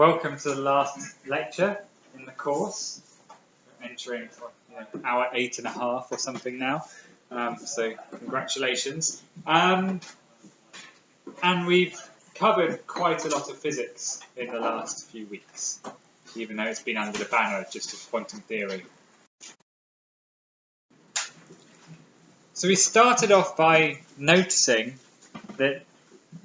Welcome to the last lecture in the course. We're entering hour 8.5 or something now, so congratulations. And we've covered quite a lot of physics in the last few weeks, even though it's been under the banner just of quantum theory. So we started off by noticing that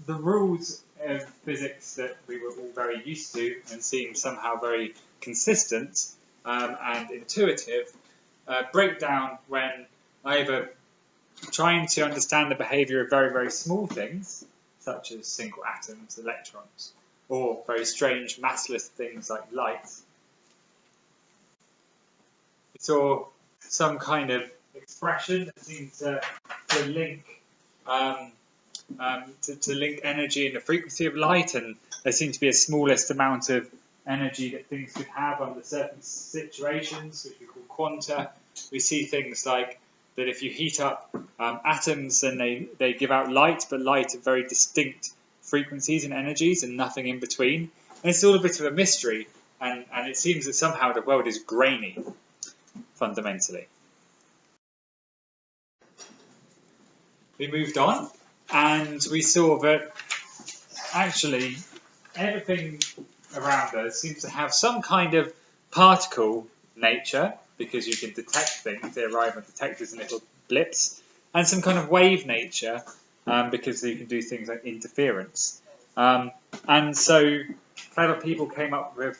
the rules of physics that we were all very used to and seemed somehow very consistent and intuitive break down when either trying to understand the behaviour of very, very small things, such as single atoms, electrons, or very strange massless things like light. We saw some kind of expression that seemed to link to link energy and the frequency of light, and there seemed to be a smallest amount of energy that things could have under certain situations, which we call quanta. We see things like that if you heat up atoms, then they give out light, but light at very distinct frequencies and energies and nothing in between. And it's all a bit of a mystery, and it seems that somehow the world is grainy, fundamentally. We moved on, and we saw that actually everything around us seems to have some kind of particle nature, because you can detect things, they arrive on detectors in little blips, and some kind of wave nature, because you can do things like interference. And so clever people came up with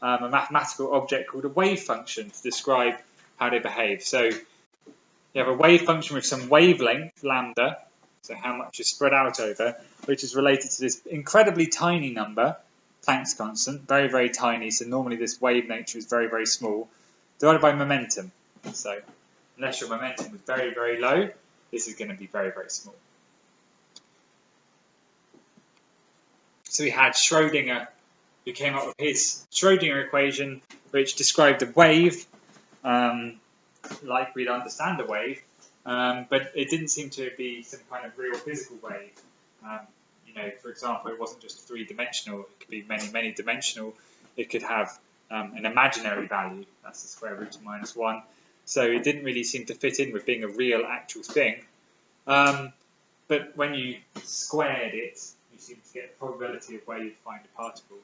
a mathematical object called a wave function to describe how they behave. So you have a wave function with some wavelength, lambda, so how much is spread out over, which is related to this incredibly tiny number, Planck's constant, very, very tiny, so normally this wave nature is very, very small, divided by momentum. So unless your momentum is very, very low, this is going to be very, very small. So we had Schrödinger, who came up with his Schrödinger equation, which described a wave like we'd understand a wave, but it didn't seem to be some kind of real physical wave. For example, it wasn't just three-dimensional, it could be many, many dimensional. It could have an imaginary value, that's the square root of -1. So it didn't really seem to fit in with being a real, actual thing. But when you squared it, you seem to get a probability of where you'd find a particle.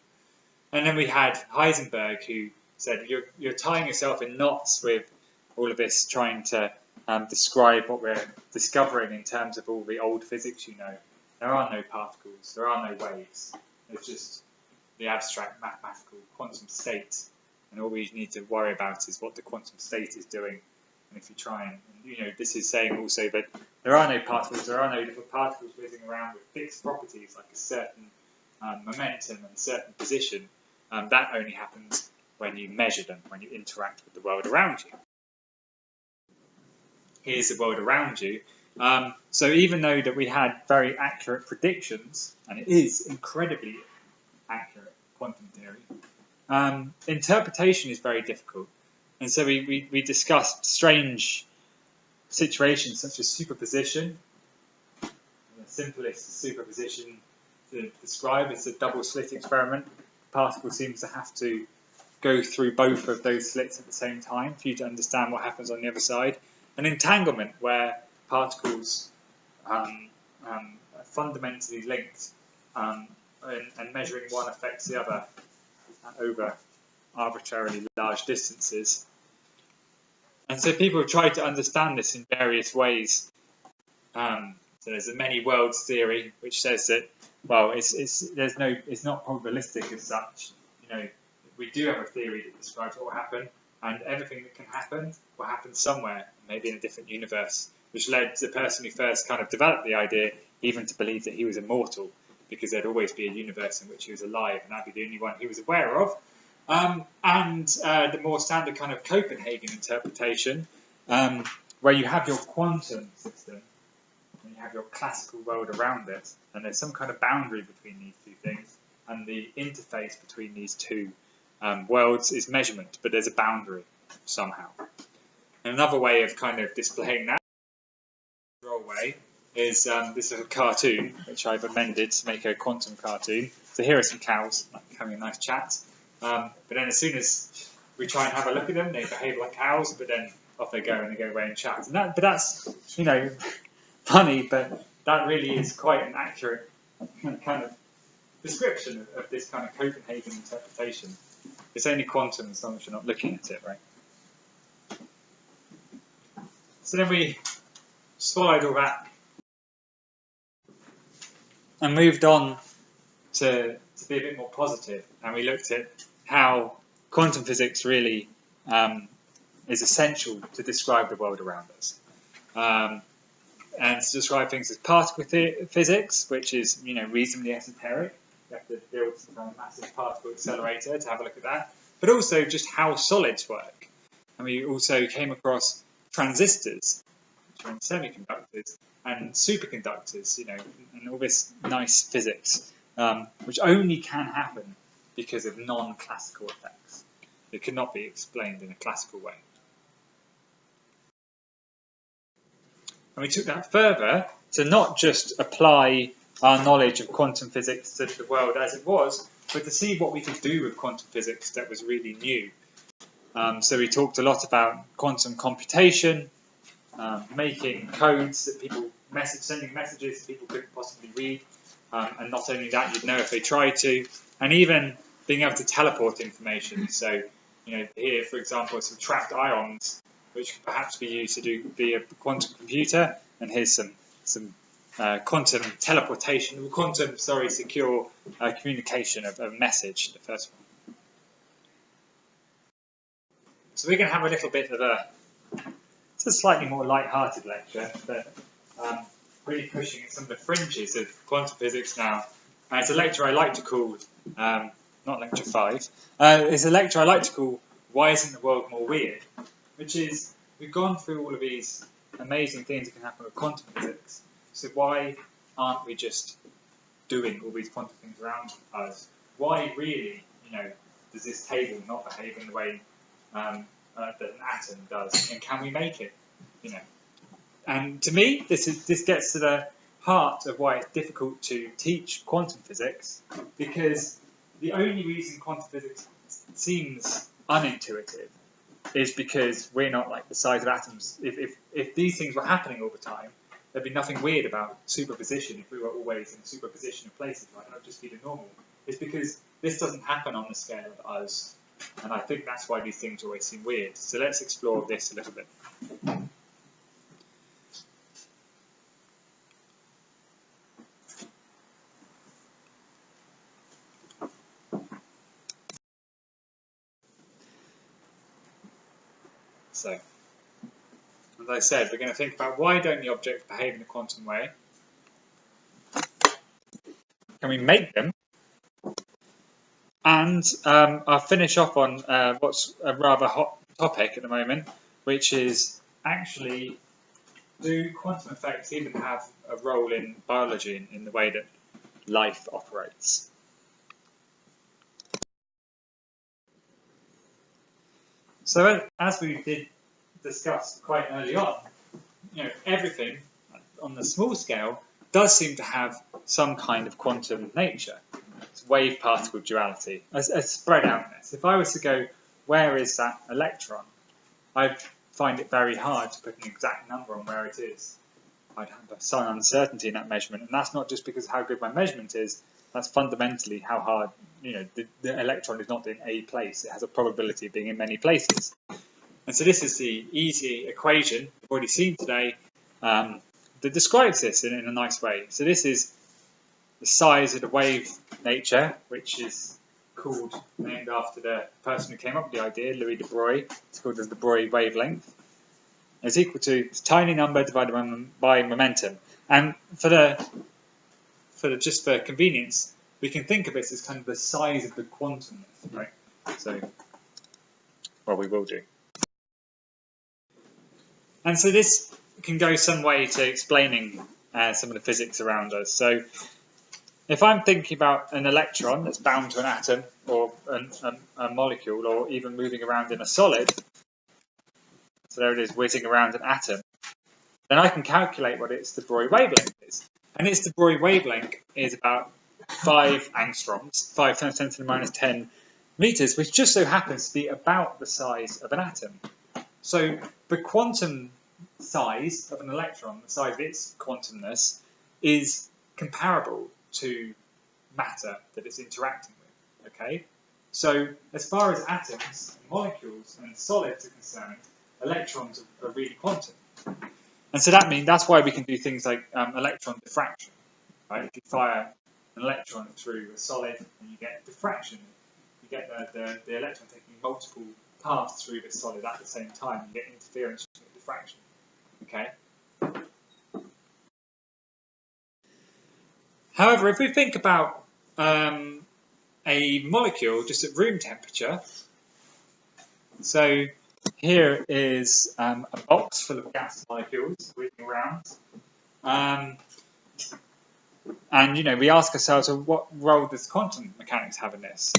And then we had Heisenberg, who said, you're tying yourself in knots with all of this, trying to describe what we're discovering in terms of all the old physics you know. There are no particles, there are no waves. It's just the abstract mathematical quantum state, and all we need to worry about is what the quantum state is doing. And if you try and this is saying also that there are no particles, there are no little particles whizzing around with fixed properties like a certain momentum and a certain position. That only happens when you measure them, when you interact with the world around you. Here's the world around you. So even though that we had very accurate predictions, and it is incredibly accurate, quantum theory, interpretation is very difficult. And so we discussed strange situations such as superposition. The simplest superposition to describe is a double slit experiment. The particle seems to have to go through both of those slits at the same time for you to understand what happens on the other side. An entanglement where particles are fundamentally linked, and measuring one affects the other over arbitrarily large distances. And so people have tried to understand this in various ways. So there's a many worlds theory, which says that, well, it's not probabilistic as such. We do have a theory that describes what will happen, and everything that can happen will happen somewhere, maybe in a different universe, which led the person who first kind of developed the idea even to believe that he was immortal, because there'd always be a universe in which he was alive, and that'd be the only one he was aware of. The more standard kind of Copenhagen interpretation, where you have your quantum system, and you have your classical world around it, and there's some kind of boundary between these two things, and the interface between these two worlds is measurement, but there's a boundary somehow. And another way of kind of displaying that way is this is a cartoon, which I've amended to make a quantum cartoon. So here are some cows like, having a nice chat. But then as soon as we try and have a look at them, they behave like cows, but then off they go and they go away and chat. And but that's, funny, but that really is quite an accurate kind of description of this kind of Copenhagen interpretation. It's only quantum as long as you're not looking at it, right? So then we swallowed all that and moved on to be a bit more positive, and we looked at how quantum physics really is essential to describe the world around us. And to describe things as particle physics, which is reasonably esoteric. You have to build some massive particle accelerator to have a look at that. But also just how solids work. And we also came across transistors, which are in semiconductors, and superconductors, and all this nice physics, which only can happen because of non-classical effects. It could not be explained in a classical way. And we took that further to not just apply our knowledge of quantum physics to the world as it was, but to see what we could do with quantum physics that was really new. So we talked a lot about quantum computation, making codes that sending messages that people couldn't possibly read, and not only that, you'd know if they tried to, and even being able to teleport information. So, here, for example, some trapped ions, which could perhaps be used to be a quantum computer, and here's some quantum teleportation, secure communication of a message, the first one. So we're going to have a little bit of it's a slightly more light-hearted lecture, but really pushing at some of the fringes of quantum physics now. And it's a lecture I like to call, not lecture 5, it's a lecture I like to call Why Isn't the World More Weird? Which is, we've gone through all of these amazing things that can happen with quantum physics, so why aren't we just doing all these quantum things around us? Why really, does this table not behave in the way that an atom does, and can we make it? And to me, this gets to the heart of why it's difficult to teach quantum physics, because the only reason quantum physics seems unintuitive is because we're not like the size of atoms. If these things were happening all the time, there'd be nothing weird about superposition if we were always in superposition of places, right? That would just be the normal. It's because this doesn't happen on the scale of us, and I think that's why these things always seem weird. So let's explore this a little bit. So, as I said, we're going to think about why don't the objects behave in a quantum way? Can we make them? And I'll finish off on what's a rather hot topic at the moment, which is actually, do quantum effects even have a role in biology in the way that life operates? So as we did discuss quite early on, everything on the small scale does seem to have some kind of quantum nature. It's wave-particle duality, a spread outness. If I was to go, where is that electron? I'd find it very hard to put an exact number on where it is. I'd have some uncertainty in that measurement, and that's not just because of how good my measurement is. That's fundamentally how hard, the electron is not in a place. It has a probability of being in many places. And so this is the easy equation we've already seen today that describes this in a nice way. So this is the size of the wave nature, which is named after the person who came up with the idea, Louis de Broglie. It's called the de Broglie wavelength. It's equal to the tiny number divided by momentum. And just for convenience, we can think of it as kind of the size of the quantum, right? So, well, we will do. And so this can go some way to explaining some of the physics around us. So if I'm thinking about an electron that's bound to an atom or a molecule, or even moving around in a solid, so there it is whizzing around an atom, then I can calculate what its de Broglie wavelength is. And its de Broglie wavelength is about 5 angstroms, 5 times 10 to the minus 10 meters, which just so happens to be about the size of an atom. So the quantum size of an electron, the size of its quantumness, is comparable to matter that it's interacting with. Okay? So as far as atoms, molecules, and solids are concerned, electrons are really quantum. And so that's why we can do things like electron diffraction. Right? If you fire an electron through a solid and you get diffraction, you get the electron taking multiple paths through the solid at the same time, you get interference and diffraction. Okay? However, if we think about a molecule just at room temperature, so here is a box full of gas molecules whizzing around. And, we ask ourselves, well, what role does quantum mechanics have in this?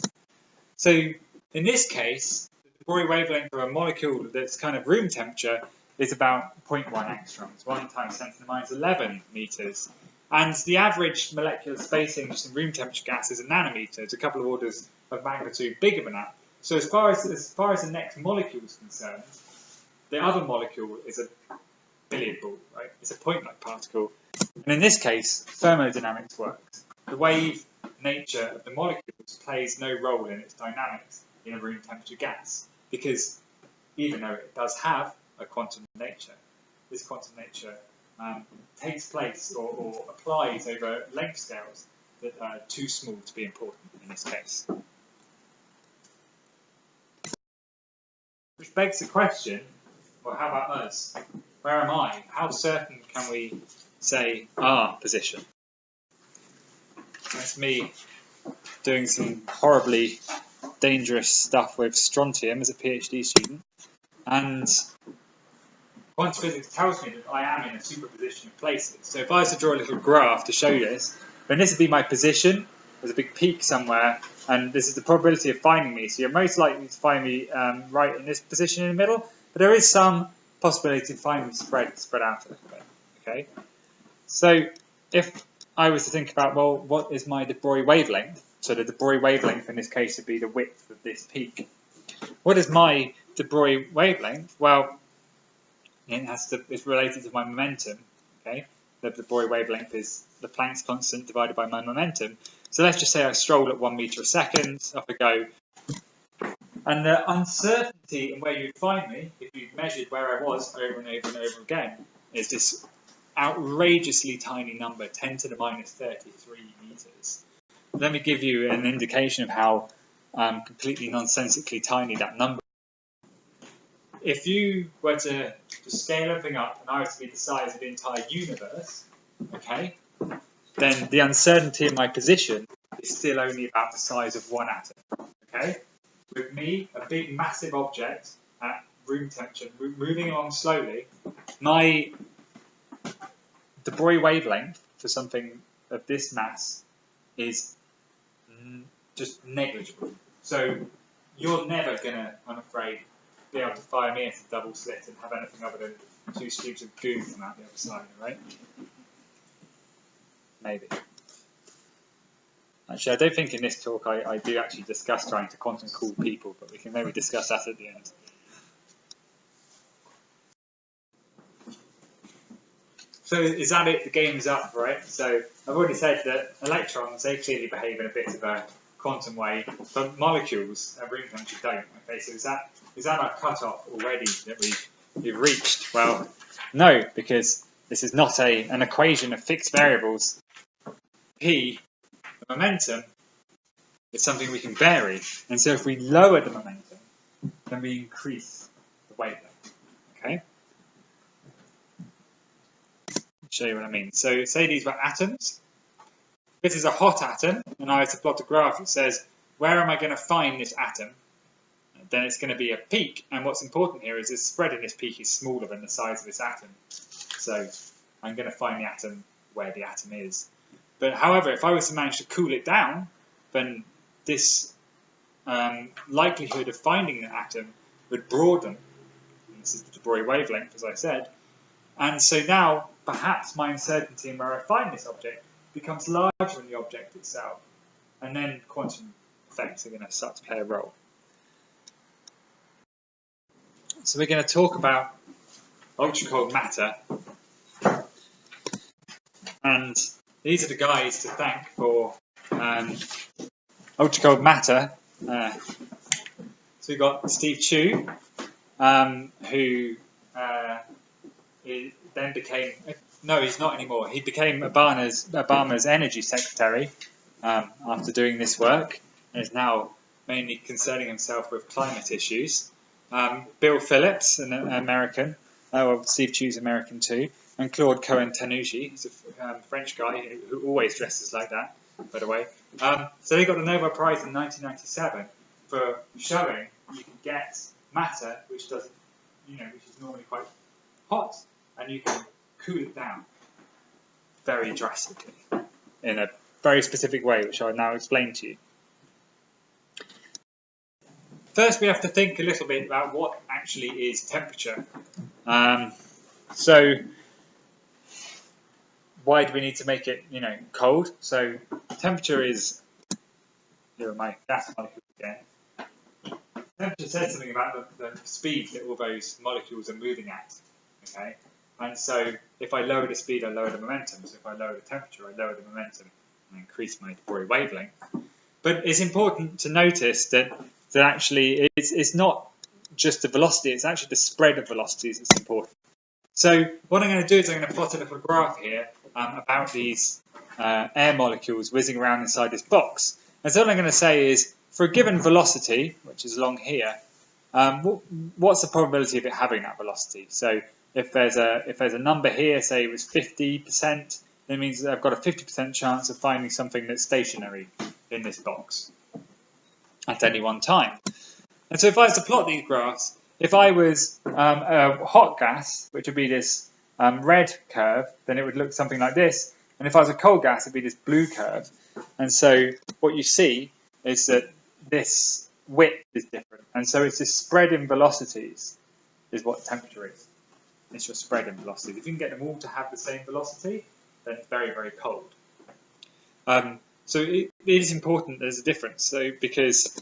So, in this case, the Broglie wavelength of a molecule that's kind of room temperature is about 0.1 angstroms, 1 times 10 to the minus 11 meters. And the average molecular spacing just in room temperature gas is a nanometer. It's a couple of orders of magnitude bigger than that. So as far as the next molecule is concerned, the other molecule is a billiard ball, right? It's a point-like particle. And in this case, thermodynamics works. The wave nature of the molecules plays no role in its dynamics in a room temperature gas, because even though it does have a quantum nature, this quantum nature takes place or applies over length scales that are too small to be important in this case. Which begs the question, well, how about us? Where am I? How certain can we say our position? That's me doing some horribly dangerous stuff with strontium as a PhD student, and quantum physics tells me that I am in a superposition of places. So if I was to draw a little graph to show you this, then this would be my position. There's a big peak somewhere, and this is the probability of finding me. So you're most likely to find me right in this position in the middle, but there is some possibility to find me spread out a little bit. Okay. So if I was to think about, well, what is my de Broglie wavelength? So the de Broglie wavelength in this case would be the width of this peak. What is my de Broglie wavelength? Well, it's related to my momentum. Okay, the de Broglie wavelength is the Planck's constant divided by my momentum. So let's just say I stroll at 1 meter a second, off I go. And the uncertainty in where you'd find me, if you measured where I was over and over and over again, is this outrageously tiny number, 10 to the minus 33 meters. Let me give you an indication of how completely nonsensically tiny that number is. If you were to scale everything up and I was to be the size of the entire universe, okay, then the uncertainty in my position is still only about the size of one atom, okay? With me, a big massive object at room temperature, moving along slowly, my de Broglie wavelength for something of this mass is just negligible. So you're never going to, I'm afraid, be able to fire me at a double slit and have anything other than 2 scoops of goo come out the other side, right? Maybe. Actually, I don't think in this talk I do actually discuss trying to quantum cool people, but we can maybe discuss that at the end. So is that it? The game's up, right? So I've already said that electrons, they clearly behave in a bit of a quantum way, but molecules at room temperature don't. Okay, so is that our cutoff already that we've reached? Well, no, because this is not an equation of fixed variables. P, the momentum, is something we can vary. And so if we lower the momentum, then we increase the wavelength. Okay? I'll show you what I mean. So say these were atoms. This is a hot atom, and I was to plot a graph that says, where am I going to find this atom? Then it's going to be a peak, and what's important here is the spread in this peak is smaller than the size of this atom. So I'm going to find the atom where the atom is. But however, if I was to manage to cool it down, then this likelihood of finding the atom would broaden. And this is the de Broglie wavelength, as I said. And so now, perhaps my uncertainty in where I find this object becomes larger than the object itself, and then quantum effects are going to start to play a role. So we're going to talk about ultra-cold matter, and these are the guys to thank for ultra-cold matter. So we've got Steve Chu, who then became, no, he's not anymore. He became Obama's energy secretary after doing this work, and is now mainly concerning himself with climate issues. Bill Phillips, an American, well, Steve Chu's American too, and Claude Cohen-Tanouchi, who's a French guy who always dresses like that, by the way. So they got the Nobel Prize in 1997 for showing you can get matter which doesn't, which is normally quite hot, and you can cool it down very drastically in a very specific way, which I'll now explain to you. First, we have to think a little bit about what actually is temperature. So, why do we need to make it, cold? So, temperature is, here are my gas molecules again. Temperature says something about the speed that all those molecules are moving at. Okay, and so if I lower the speed, I lower the momentum. So if I lower the temperature, I lower the momentum and increase my Bory wavelength. But it's important to notice that actually it's not just the velocity, it's actually the spread of velocities that's important. So what I'm going to do is I'm going to plot a little graph here about these air molecules whizzing around inside this box. And so what I'm going to say is, for a given velocity, which is along here, what's the probability of it having that velocity? So if there's a number here, say it was 50%, that means that I've got a 50% chance of finding something that's stationary in this box at any one time. And so if I was to plot these graphs, if I was a hot gas, which would be this red curve, then it would look something like this. And if I was a cold gas, it would be this blue curve. And so what you see is that this width is different. And so it's this spread in velocities is what temperature is. It's your spread in velocities. If you can get them all to have the same velocity, then it's very, very cold. So it is important there's a difference. So because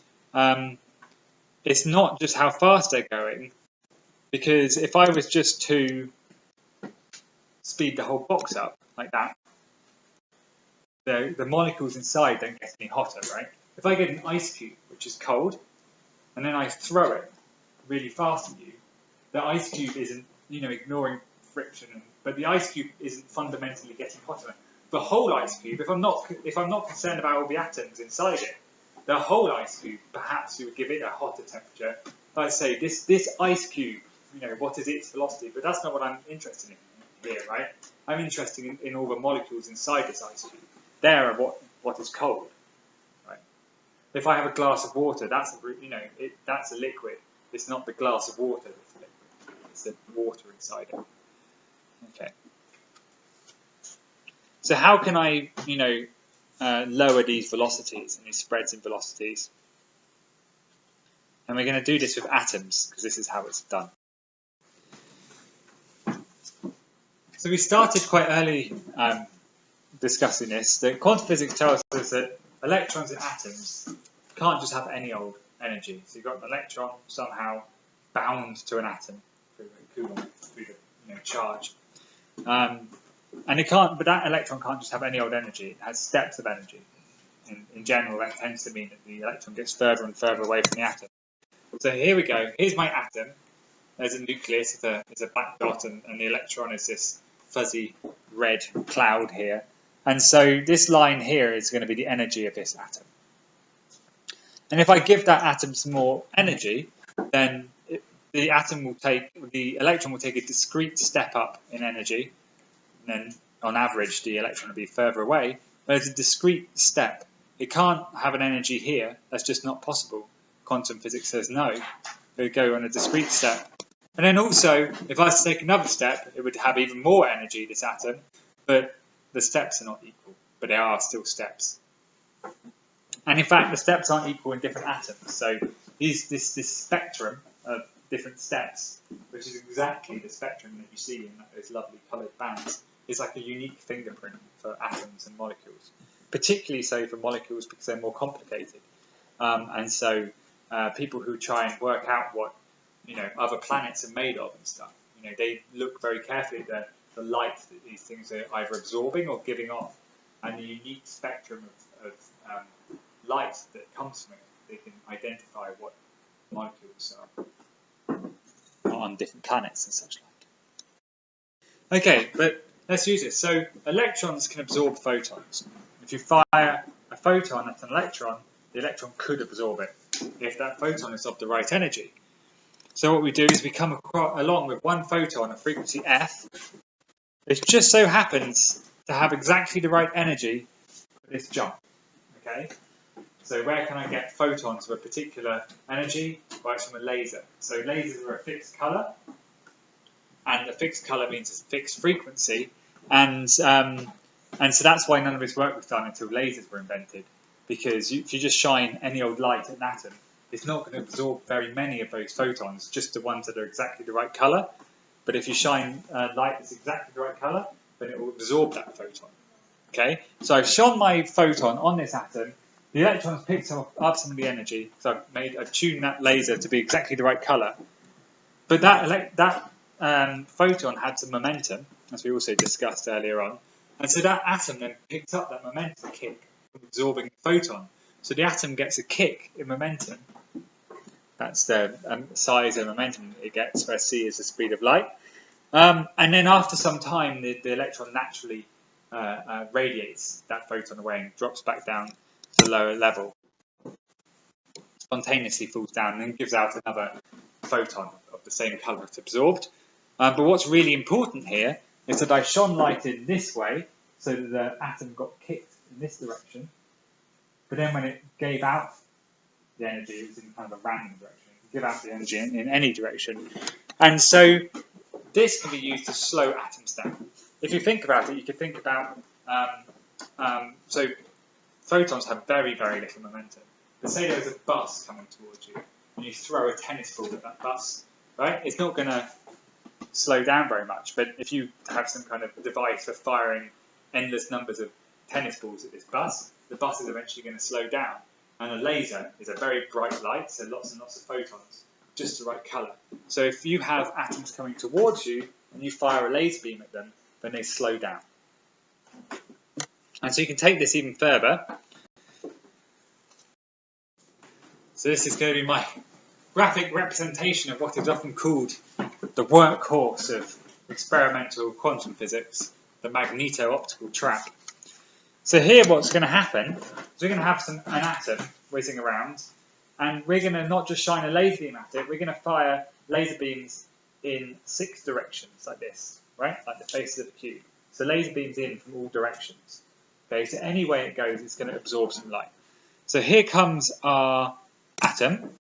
it's not just how fast they're going, because if I was just to speed the whole box up like that, the molecules inside don't get any hotter, right? If I get an ice cube, which is cold, and then I throw it really fast at you, the ice cube isn't, ignoring friction, but the ice cube isn't fundamentally getting hotter. The whole ice cube, if I'm not concerned about all the atoms inside it, the whole ice cube, perhaps you would give it a hotter temperature. I'd say this ice cube, what is its velocity? But that's not what I'm interested in here, right? I'm interested in all the molecules inside this ice cube. They're what is cold, right? If I have a glass of water, that's a liquid. It's not the glass of water that's a liquid. It's the water inside it. Okay. So how can I, lower these velocities and these spreads in velocities? And we're going to do this with atoms, because this is how it's done. So we started quite early discussing this, that quantum physics tells us that electrons in atoms can't just have any old energy. So you've got an electron somehow bound to an atom through the charge. And it can't, but that electron can't just have any old energy. It has steps of energy. In general, that tends to mean that the electron gets further and further away from the atom. So here we go. Here's my atom. There's a nucleus. It's a black dot, and the electron is this fuzzy red cloud here. And so this line here is going to be the energy of this atom. And if I give that atom some more energy, then the electron will take a discrete step up in energy. And then on average, the electron will be further away. But it's a discrete step. It can't have an energy here. That's just not possible. Quantum physics says no. It would go on a discrete step. And then also, if I was to take another step, it would have even more energy, this atom. But the steps are not equal. But they are still steps. And in fact, the steps aren't equal in different atoms. So this spectrum of different steps, which is exactly the spectrum that you see in those lovely coloured bands, is like a unique fingerprint for atoms and molecules, particularly so for molecules because they're more complicated. And so people who try and work out what other planets are made of and stuff, they look very carefully at the light that these things are either absorbing or giving off, and the unique spectrum of light that comes from it. They can identify what molecules are on different planets and such like. Okay, but let's use this. So electrons can absorb photons. If you fire a photon at an electron, the electron could absorb it if that photon is of the right energy. So what we do is we come along with one photon at frequency f. It just so happens to have exactly the right energy for this jump. Okay? So where can I get photons of a particular energy? Well, it's from a laser. So lasers are a fixed colour, and a fixed colour means a fixed frequency, and so that's why none of this work was done until lasers were invented. Because if you just shine any old light at an atom, it's not going to absorb very many of those photons, just the ones that are exactly the right colour. But if you shine light that's exactly the right colour, then it will absorb that photon. Okay, so I've shone my photon on this atom. The electrons picked up some of the energy, so I've tuned that laser to be exactly the right colour. But that photon had some momentum, as we also discussed earlier on, and so that atom then picked up that momentum kick from absorbing the photon. So the atom gets a kick in momentum. That's the size and momentum it gets, where c is the speed of light. And then after some time, the electron naturally radiates that photon away and drops back down to the lower level, spontaneously falls down, and then gives out another photon of the same colour it's absorbed. But what's really important here is that I shone light in this way, so that the atom got kicked in this direction. But then when it gave out the energy, it was in kind of a random direction. It could give out the energy in any direction. And so this can be used to slow atoms down. If you think about it, you could think about, so photons have very, very little momentum. But say there was a bus coming towards you, and you throw a tennis ball at that bus, right? It's not going to slow down very much. But if you have some kind of device for firing endless numbers of tennis balls at this bus, the bus is eventually going to slow down. And a laser is a very bright light, so lots and lots of photons, just the right colour. So if you have atoms coming towards you and you fire a laser beam at them, then they slow down. And so you can take this even further. So this is going to be my graphic representation of what is often called the workhorse of experimental quantum physics, the magneto-optical trap. So here what's going to happen is we're going to have an atom whizzing around, and we're going to not just shine a laser beam at it, we're going to fire laser beams in 6 directions, like this, right? Like the faces of a cube. So laser beams in from all directions. Okay, so any way it goes, it's going to absorb some light. So here comes our atom.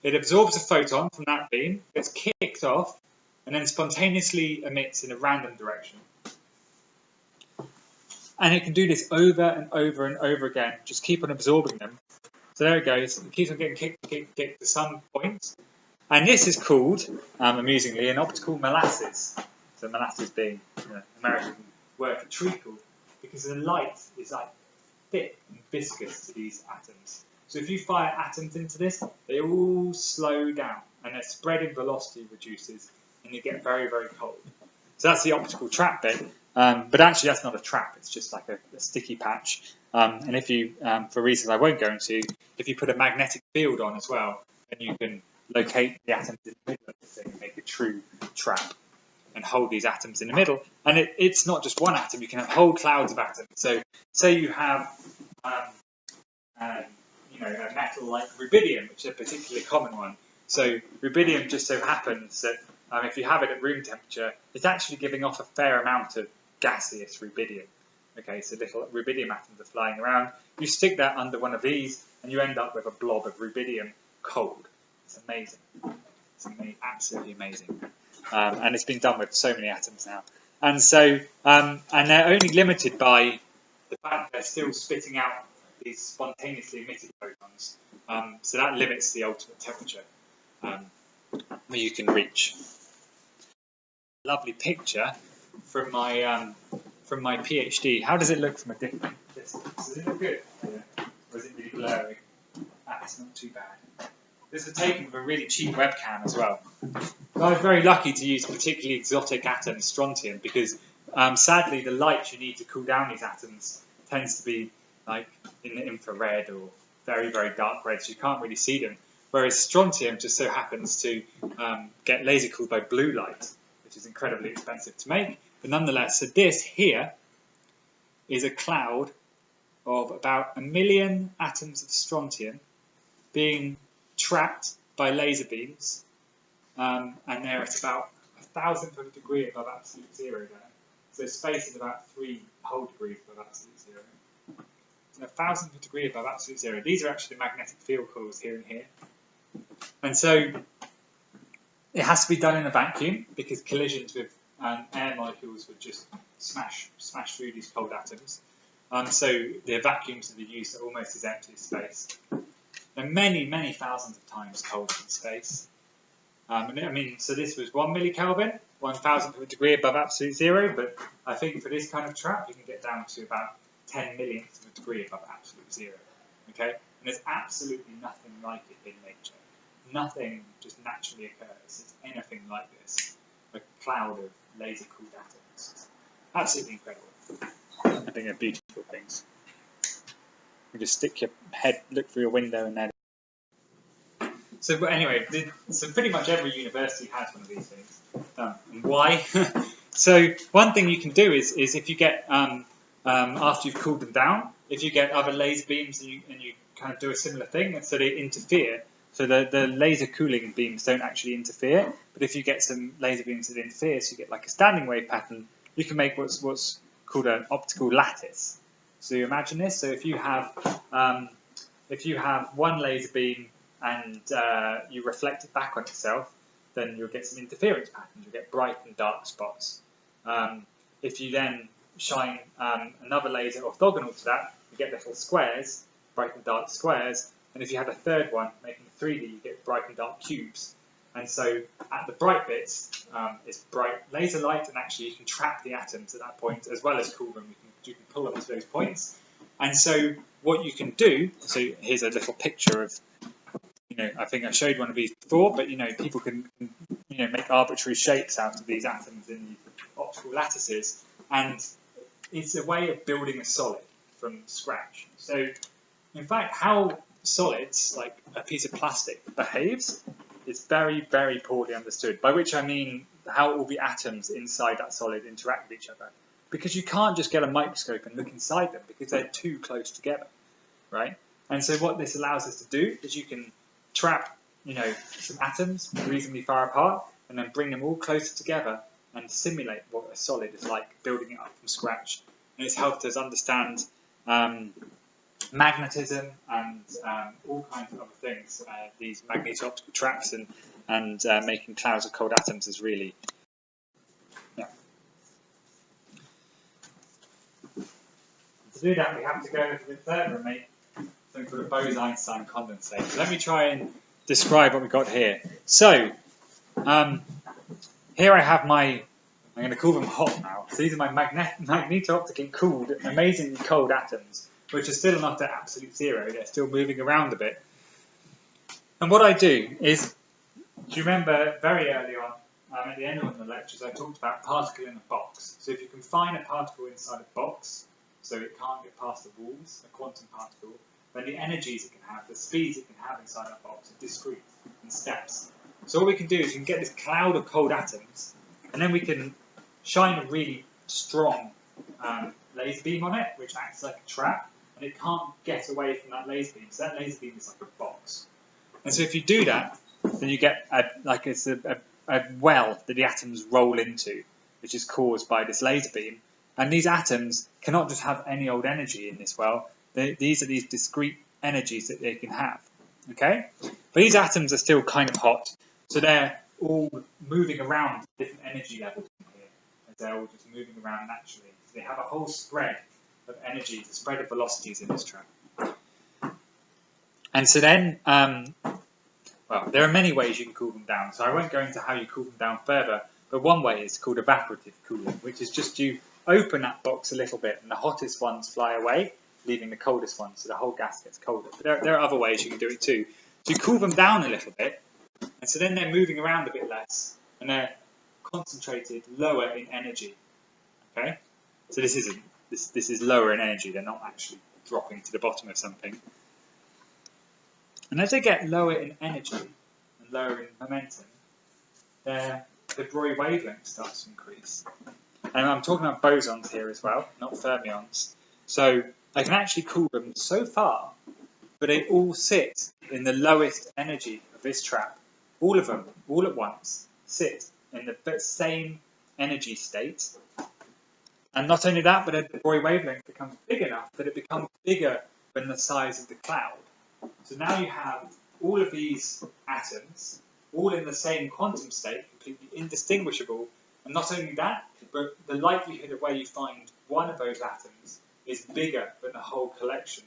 It absorbs a photon from that beam, gets kicked off, and then spontaneously emits in a random direction. And it can do this over and over and over again, just keep on absorbing them. So there it goes, it keeps on getting kicked to some point. And this is called, amusingly, an optical molasses. So molasses being American word for treacle, because the light is like thick and viscous to these atoms. So if you fire atoms into this, they all slow down, and their spreading velocity reduces, and you get very, very cold. So that's the optical trap bit. But actually that's not a trap, it's just like a sticky patch. And if you, for reasons I won't go into, if you put a magnetic field on as well, then you can locate the atoms in the middle of the thing and make a true trap and hold these atoms in the middle. And it's not just one atom, you can have whole clouds of atoms. So say you have a metal like rubidium, which is a particularly common one. So rubidium just so happens that if you have it at room temperature, it's actually giving off a fair amount of gaseous rubidium. Okay, so little rubidium atoms are flying around. You stick that under one of these, and you end up with a blob of rubidium cold. It's amazing. It's absolutely amazing. And it's been done with so many atoms now. And so, and they're only limited by the fact they're still spitting out these spontaneously emitted photons. So that limits the ultimate temperature where you can reach. Lovely picture from my PhD. How does it look from a different distance? Does it look good? Yeah. Or is it really blurry? It's not too bad. This was taken with a really cheap webcam as well. So I was very lucky to use a particularly exotic atom, strontium, because sadly the light you need to cool down these atoms tends to be like in the infrared or very, very dark red, so you can't really see them. Whereas strontium just so happens to get laser cooled by blue light, which is incredibly expensive to make. But nonetheless, so this here is a cloud of about 1 million atoms of strontium being trapped by laser beams, and they're at about 1,000th of a degree above absolute zero there. So space is about 3 whole degrees above absolute zero. So 1,000th of a degree above absolute zero. These are actually magnetic field coils here and here. And so it has to be done in a vacuum because collisions with air molecules would just smash through these cold atoms. So the vacuums that are used are almost as empty as space. They're many, many thousands of times colder than space. So this was 1 millikelvin, 1,000th of a degree above absolute zero, but I think for this kind of trap you can get down to about 10 millionths of a degree above absolute zero. Okay? And there's absolutely nothing like it in nature. Nothing just naturally occurs. It's anything like this. A cloud of laser-cooled atoms. Absolutely incredible. I think they're beautiful things. You just stick your head, look through your window, and then. So, but anyway, so pretty much every university has one of these things. And why? So one thing you can do is if you get after you've cooled them down, if you get other laser beams and you kind of do a similar thing, and so they interfere. So the laser cooling beams don't actually interfere, but if you get some laser beams that interfere, so you get like a standing wave pattern, you can make what's called an optical lattice. So you imagine this. So if you have one laser beam and you reflect it back on itself, then you'll get some interference patterns. You'll get bright and dark spots. If you then shine another laser orthogonal to that, you get little squares, bright and dark squares. And if you have a third one, making 3D, you get bright and dark cubes. And so at the bright bits, it's bright laser light, and actually you can trap the atoms at that point, as well as cool them. You can pull them to those points. And so what you can do, so here's a little picture of, I think I showed one of these before, but, people can, make arbitrary shapes out of these atoms in these optical lattices. And it's a way of building a solid from scratch. So, in fact, how solids, like a piece of plastic, behaves is very, very poorly understood, by which I mean how all the atoms inside that solid interact with each other. Because you can't just get a microscope and look inside them because they're too close together, right? And so what this allows us to do is you can trap, some atoms reasonably far apart and then bring them all closer together and simulate what a solid is like, building it up from scratch. And it's helped us understand magnetism and all kinds of other things. These magneto-optical traps and making clouds of cold atoms is really, To do that, we have to go a little bit further and make something called a Bose-Einstein condensate. So let me try and describe what we've got here. So here I have I'm going to call them hot now. So these are my magneto-optically cooled, amazingly cold atoms, which are still not at absolute zero. They're still moving around a bit. And what I do is, do you remember very early on, at the end of the lectures, I talked about particle in a box. So if you confine a particle inside a box, so it can't get past the walls, a quantum particle, then the energies it can have, the speeds it can have inside that box are discrete in steps. So what we can do is we can get this cloud of cold atoms, and then we can shine a really strong laser beam on it, which acts like a trap, and it can't get away from that laser beam. So that laser beam is like a box. And so if you do that, then you get a well that the atoms roll into, which is caused by this laser beam. And these atoms cannot just have any old energy in this well. These are these discrete energies that they can have. Okay? But these atoms are still kind of hot, so they're all moving around different energy levels in here, as they're all just moving around naturally. So they have a whole spread of energy, the spread of velocities in this trap. And so then, there are many ways you can cool them down. So I won't go into how you cool them down further, But one way is called evaporative cooling, which is just you open that box a little bit and the hottest ones fly away, leaving the coldest ones, so the whole gas gets colder. But there are other ways you can do it too. So you cool them down a little bit, and so then they're moving around a bit less, and they're concentrated lower in energy. Okay, so this is lower in energy. They're not actually dropping to the bottom of something. And as they get lower in energy and lower in momentum, the Broglie wavelength starts to increase. And I'm talking about bosons here as well, not fermions. So I can actually cool them so far, but they all sit in the lowest energy of this trap. All of them, all at once, sit in the same energy state. And not only that, but the Broglie wavelength becomes big enough that it becomes bigger than the size of the cloud. So now you have all of these atoms, all in the same quantum state, completely indistinguishable. And not only that, but the likelihood of where you find one of those atoms is bigger than the whole collection.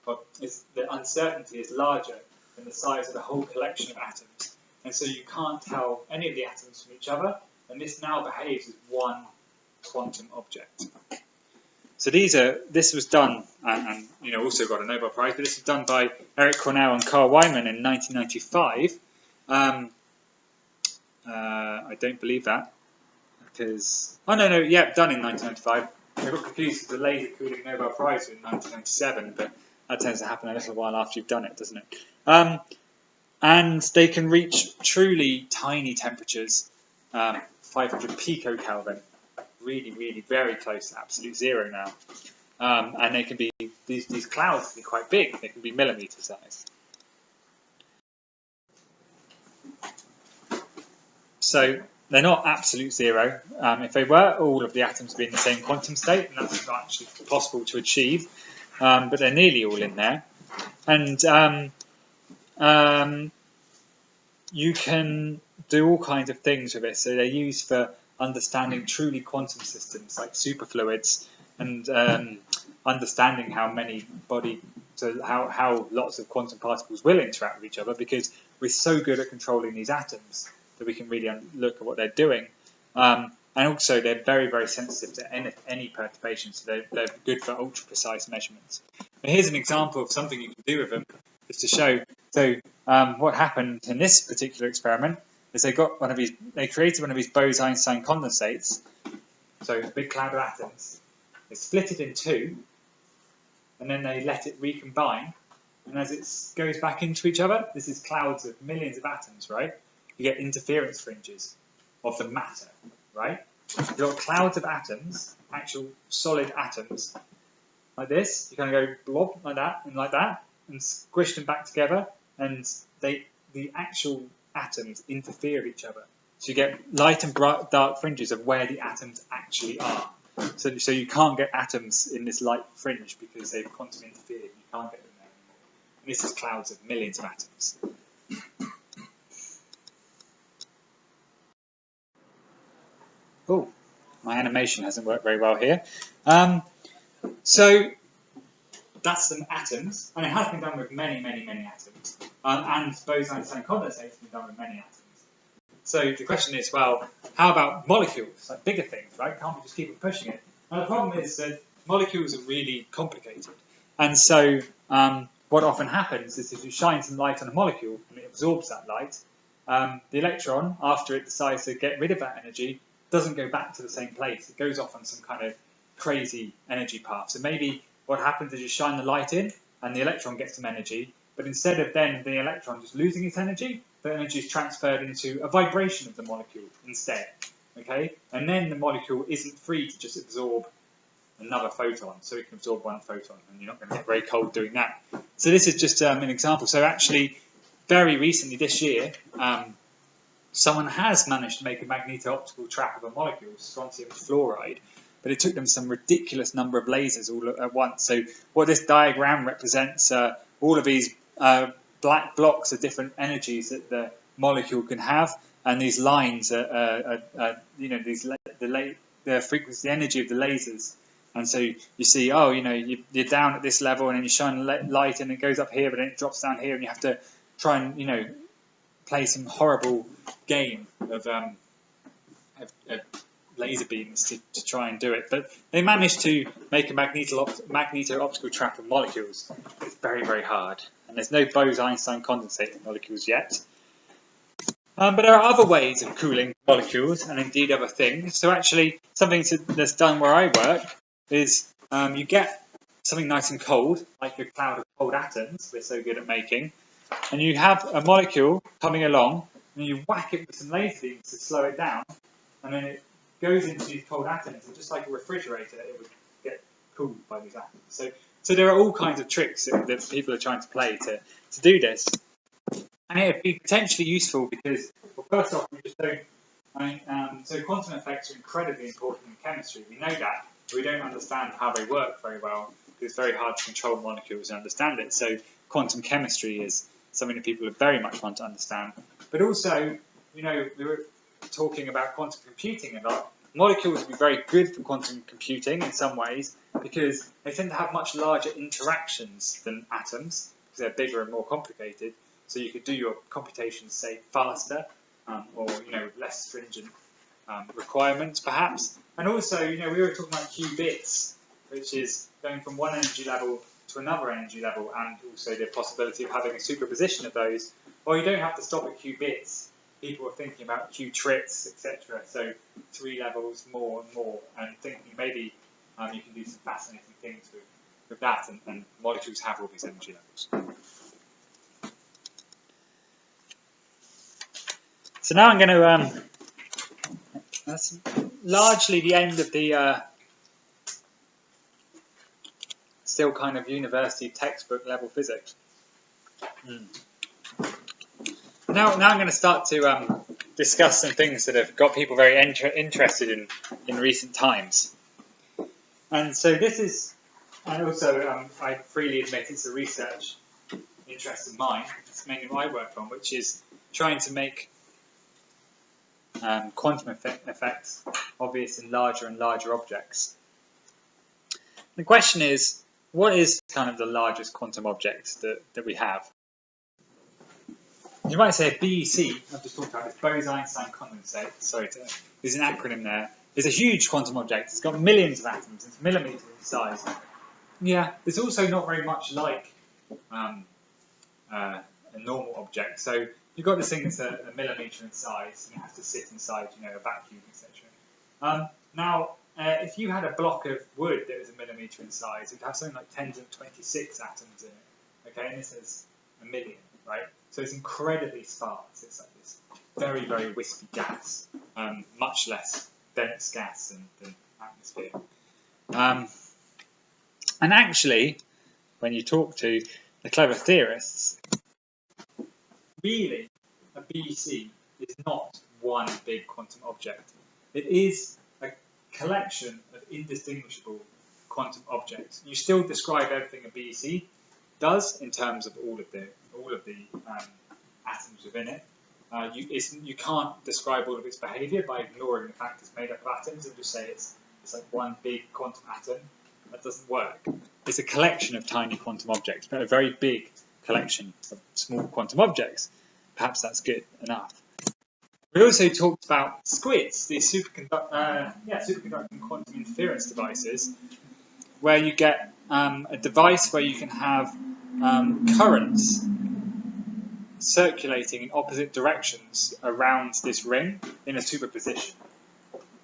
But the uncertainty is larger than the size of the whole collection of atoms. And so you can't tell any of the atoms from each other. And this now behaves as one quantum object. So this was done, and also got a Nobel Prize, but this was done by Eric Cornell and Carl Wyman in 1995. I don't believe that, because done in 1995. I got confused with the laser cooling Nobel Prize in 1997, but that tends to happen a little while after you've done it, doesn't it? And they can reach truly tiny temperatures, 500 picokelvin. Really, really very close to absolute zero now. And they can be, these clouds can be quite big. They can be millimeter size. So they're not absolute zero. If they were, all of the atoms would be in the same quantum state, and that's not actually possible to achieve. But they're nearly all in there. And you can do all kinds of things with it. So they're used for understanding truly quantum systems like superfluids, and understanding how lots of quantum particles will interact with each other, because we're so good at controlling these atoms that we can really look at what they're doing. And also they're very, very sensitive to any perturbation, so they're good for ultra precise measurements. But here's an example of something you can do with them, just to show. So what happened in this particular experiment is they created one of these Bose-Einstein condensates, so a big cloud of atoms. They split it in two, and then they let it recombine. And as it goes back into each other, this is clouds of millions of atoms, right? You get interference fringes of the matter, right? You've got clouds of atoms, actual solid atoms, like this. You kind of go blob like that, and squish them back together, and the actual atoms interfere with each other. So you get light and dark fringes of where the atoms actually are. So you can't get atoms in this light fringe because they've quantum interfered. You can't get them there anymore. And this is clouds of millions of atoms. Oh, my animation hasn't worked very well here. So that's some atoms, and it has been done with many, many, many atoms. And Bose-Einstein condensates have been done with many atoms. So the question is, well, how about molecules, like bigger things, right? Can't we just keep pushing it? And the problem is that molecules are really complicated. And so what often happens is if you shine some light on a molecule and it absorbs that light, the electron, after it decides to get rid of that energy, doesn't go back to the same place. It goes off on some kind of crazy energy path. So maybe what happens is you shine the light in and the electron gets some energy, but instead of then the electron just losing its energy, the energy is transferred into a vibration of the molecule instead. Okay? And then the molecule isn't free to just absorb another photon, so it can absorb one photon, and you're not going to get very cold doing that. So this is just an example. So actually, very recently this year, someone has managed to make a magneto-optical trap of a molecule, strontium fluoride, but it took them some ridiculous number of lasers all at once. So what this diagram represents all of these black blocks of different energies that the molecule can have, and these lines are the frequency, the energy of the lasers. And so you see, you're down at this level, and then you shine light, and it goes up here, but then it drops down here, and you have to try and play some horrible game of laser beams to try and do it. But they managed to make a magneto-optical trap of molecules. It's very, very hard. And there's no Bose-Einstein condensate in molecules yet. But there are other ways of cooling molecules, and indeed other things. So actually, something that's done where I work is you get something nice and cold, like a cloud of cold atoms we're so good at making, and you have a molecule coming along, and you whack it with some laser beams to slow it down, and then it goes into these cold atoms, and just like a refrigerator, it would get cooled by these atoms. So there are all kinds of tricks that people are trying to play to do this. And it would be potentially useful because, well, first off, we just don't. So quantum effects are incredibly important in chemistry. We know that, but we don't understand how they work very well because it's very hard to control molecules and understand it. So quantum chemistry is something that people very much want to understand. But also, we were talking about quantum computing a lot. Molecules would be very good for quantum computing in some ways because they tend to have much larger interactions than atoms because they're bigger and more complicated. So you could do your computations, say, faster, or with less stringent requirements, perhaps. And also, we were talking about qubits, which is going from one energy level to another energy level, and also the possibility of having a superposition of those. Well, you don't have to stop at qubits. People are thinking about qtrits, etc. So 3 levels more and more, and thinking maybe you can do some fascinating things with that, and molecules have all these energy levels. So now I'm going to, that's largely the end of the still kind of university textbook level physics. Now I'm going to start to discuss some things that have got people very interested in recent times. And so this is, and also I freely admit it's a research interest of mine, it's mainly what I work on, which is trying to make quantum effects obvious in larger and larger objects. The question is, what is kind of the largest quantum object that we have? You might say a BEC, I've just talked about this, Bose-Einstein condensate, there's an acronym there. It's a huge quantum object, it's got millions of atoms, it's millimeters in size. Yeah, it's also not very much like a normal object. So you've got this thing that's a millimeter in size, and it has to sit inside, a vacuum, etc. Now, if you had a block of wood that was a millimeter in size, it would have something like 10 to 26 atoms in it. Okay, and this is a million, right? So it's incredibly sparse. It's like this very, very wispy gas, much less dense gas than atmosphere. And actually, when you talk to the clever theorists, really, a BEC is not one big quantum object. It is a collection of indistinguishable quantum objects. You still describe everything a BEC does in terms of all of the atoms within it. You can't describe all of its behaviour by ignoring the fact it's made up of atoms and just say it's like one big quantum atom. That doesn't work. It's a collection of tiny quantum objects, but a very big collection of small quantum objects. Perhaps that's good enough. We also talked about squids, these superconducting quantum interference devices, where you get a device where you can have currents circulating in opposite directions around this ring in a superposition.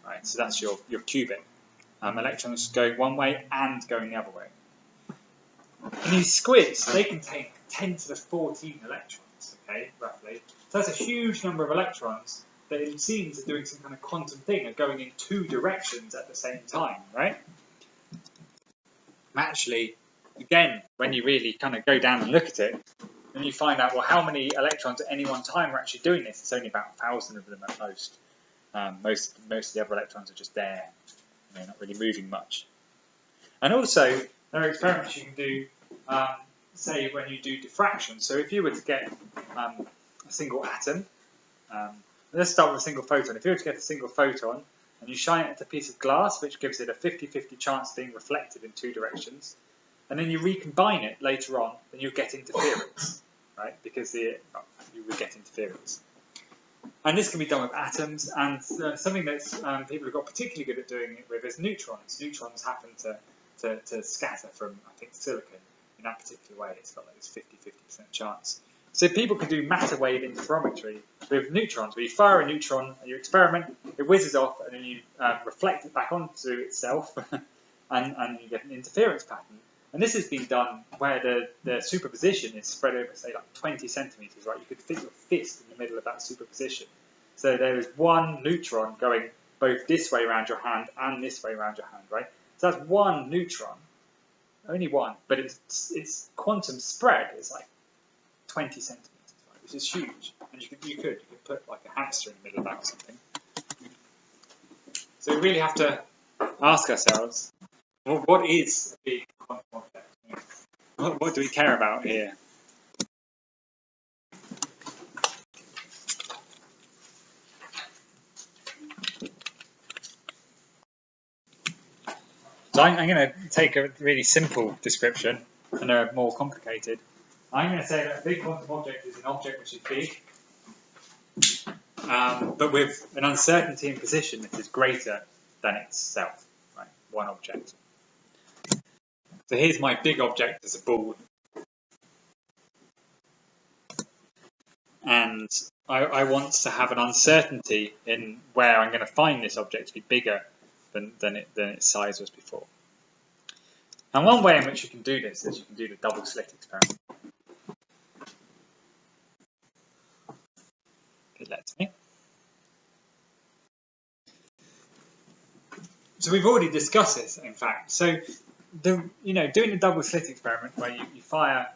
Right, so that's your qubit. Electrons going one way and going the other way. And these squids, they contain 10 to the 14 electrons, okay, roughly. So that's a huge number of electrons that it seems are doing some kind of quantum thing, are going in 2 directions at the same time, right? Actually, again, when you really kind of go down and look at it, then you find out, well, how many electrons at any one time are actually doing this? It's only about 1,000 of them at most. Most of the other electrons are just there. They're not really moving much. And also, there are experiments you can do, say, when you do diffraction. So if you were to get a single atom, let's start with a single photon. If you were to get a single photon and you shine it at a piece of glass, which gives it a 50-50 chance of being reflected in 2 directions, and then you recombine it later on, then you'll get interference, right? Because you would get interference. And this can be done with atoms, and something that people have got particularly good at doing it with is neutrons. Neutrons happen to scatter from, I think, silicon in that particular way. It's got like this 50% chance. So people can do matter wave interferometry with neutrons, where you fire a neutron and you experiment, it whizzes off, and then you reflect it back onto itself, and you get an interference pattern. And this has been done where the superposition is spread over, say, like 20 centimeters, right? You could fit your fist in the middle of that superposition. So there is one neutron going both this way around your hand and this way around your hand, right? So that's one neutron, only one, but its quantum spread is like 20 centimeters, right? Which is huge. And you could put like a hamster in the middle of that or something. So we really have to ask ourselves, well, what is a big quantum object? What do we care about here? So I'm going to take a really simple description and a more complicated. I'm going to say that a big quantum object is an object which is big, but with an uncertainty in position that is greater than itself, right? One object. So here's my big object as a ball, and I want to have an uncertainty in where I'm going to find this object to be bigger than its size was before. And one way in which you can do this is you can do the double slit experiment. It lets me. So we've already discussed this, in fact. So doing the double slit experiment where you fire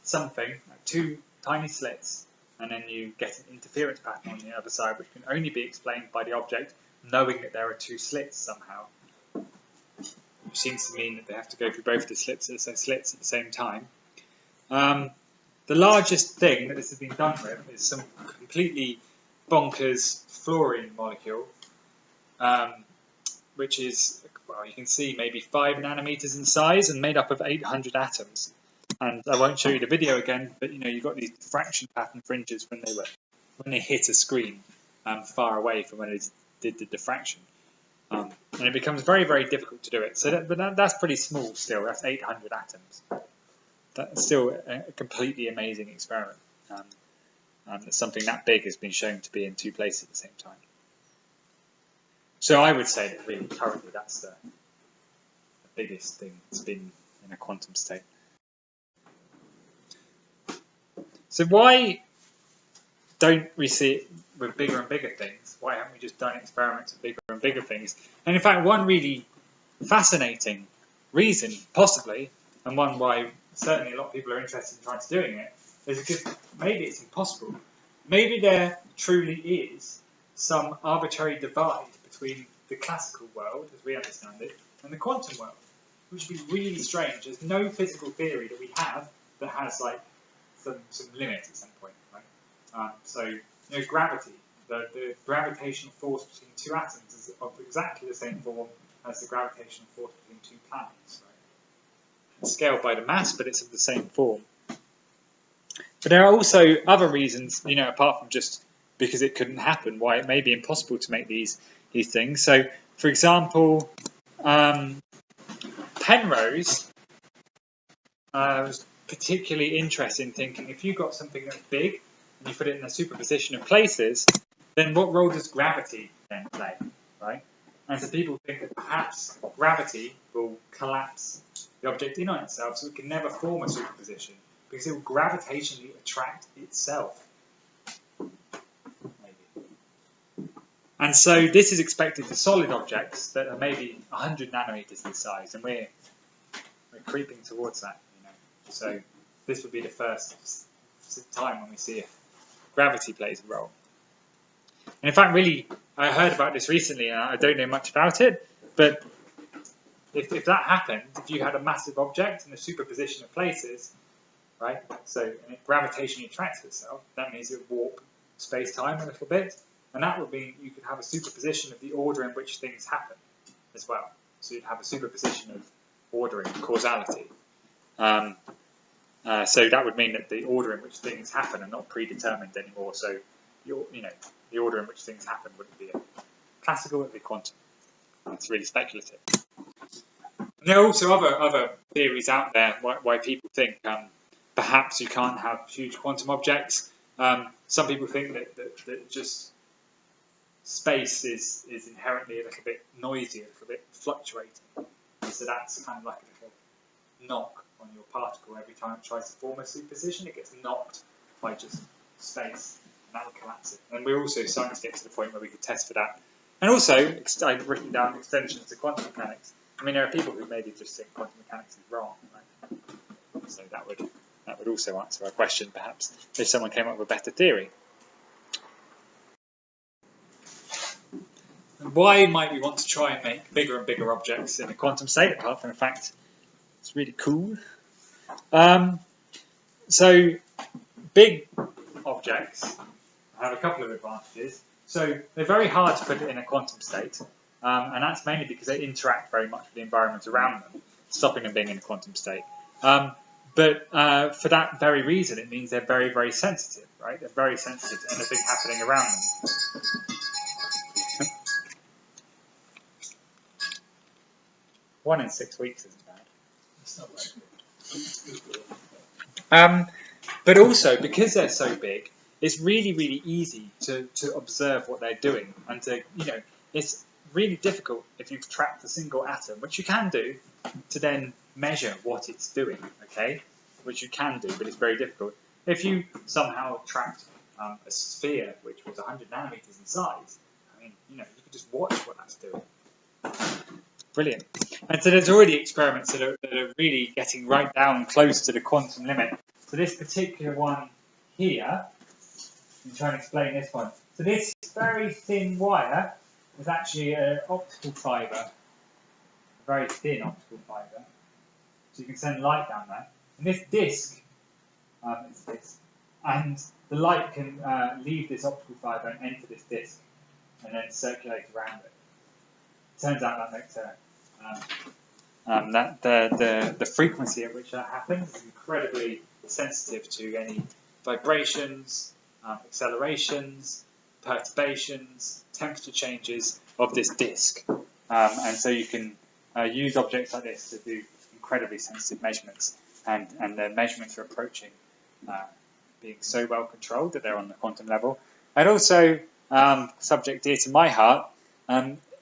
something, like two tiny slits, and then you get an interference pattern on the other side, which can only be explained by the object knowing that there are two slits somehow, which seems to mean that they have to go through both the slits at the same time. The largest thing that this has been done with is some completely bonkers fluorine molecule, which is, well, you can see maybe 5 nanometers in size and made up of 800 atoms. And I won't show you the video again, but you've got these diffraction pattern fringes when they hit a screen far away from when it did the diffraction. And it becomes very, very difficult to do it. So that's pretty small still. That's 800 atoms. That's still a completely amazing experiment. And something that big has been shown to be in two places at the same time. So I would say that really currently that's the biggest thing that's been in a quantum state. So why don't we see it with bigger and bigger things? Why haven't we just done experiments with bigger and bigger things? And in fact, one really fascinating reason, possibly, and one why certainly a lot of people are interested in trying to doing it, is because maybe it's impossible. Maybe there truly is some arbitrary divide between the classical world, as we understand it, and the quantum world, which would be really strange. There's no physical theory that we have that has like some limit at some point, right? So gravity, the gravitational force between two atoms is of exactly the same form as the gravitational force between two planets, right? It's scaled by the mass, but it's of the same form. But there are also other reasons, apart from just because it couldn't happen, why it may be impossible to make these things. So, for example, Penrose was particularly interested in thinking if you got something that's big and you put it in a superposition of places, then what role does gravity then play, right? And so people think that perhaps gravity will collapse the object in on itself, so it can never form a superposition because it will gravitationally attract itself. Maybe. And so this is expected to solid objects that are maybe 100 nanometers in size, and we're creeping towards that. So this would be the first time when we see if gravity plays a role. And in fact, really, I heard about this recently, and I don't know much about it, but if that happened, if you had a massive object in a superposition of places, right, so and it gravitationally attracts itself, that means it would warp space-time a little bit, and that would mean you could have a superposition of the order in which things happen as well. So you'd have a superposition of ordering, causality. So that would mean that the order in which things happen are not predetermined anymore. So the order in which things happen wouldn't be classical, it would be quantum. It's really speculative. And there are also other theories out there why people think perhaps you can't have huge quantum objects. Some people think that just space is inherently a little bit noisy, a little bit fluctuating. So that's kind of like a little knock on your particle every time it tries to form a superposition. It gets knocked by just space, and that will collapse it. And we're also starting to get to the point where we could test for that. And also, I've written down extensions to quantum mechanics. I mean, there are people who maybe just think quantum mechanics is wrong, right? So that would also answer our question, perhaps, if someone came up with a better theory. Why might we want to try and make bigger and bigger objects in a quantum state, apart from the fact it's really cool? So big objects have a couple of advantages. So they're very hard to put it in a quantum state, and that's mainly because they interact very much with the environment around them, stopping them being in a quantum state. But for that very reason, it means they're very, very sensitive, right? They're very sensitive to anything happening around them. 1 in 6 weeks isn't bad. It's not very good. But also, because they're so big, it's really, really easy to observe what they're doing. And it's really difficult if you've trapped a single atom, which you can do, to then measure what it's doing, okay? Which you can do, but it's very difficult. If you somehow trapped a sphere which was 100 nanometers in size, I mean, you could just watch what that's doing. Brilliant. And so there's already experiments that are really getting right down close to the quantum limit. So this particular one here, I'm trying to explain this one. So this very thin wire is actually an optical fibre, a very thin optical fibre. So you can send light down there. And this disc is this. And the light can leave this optical fibre and enter this disc and then circulate around it. Turns out that makes the frequency at which that happens is incredibly sensitive to any vibrations, accelerations, perturbations, temperature changes of this disk. And so you can use objects like this to do incredibly sensitive measurements, and the measurements are approaching being so well controlled that they're on the quantum level. And also, subject dear to my heart,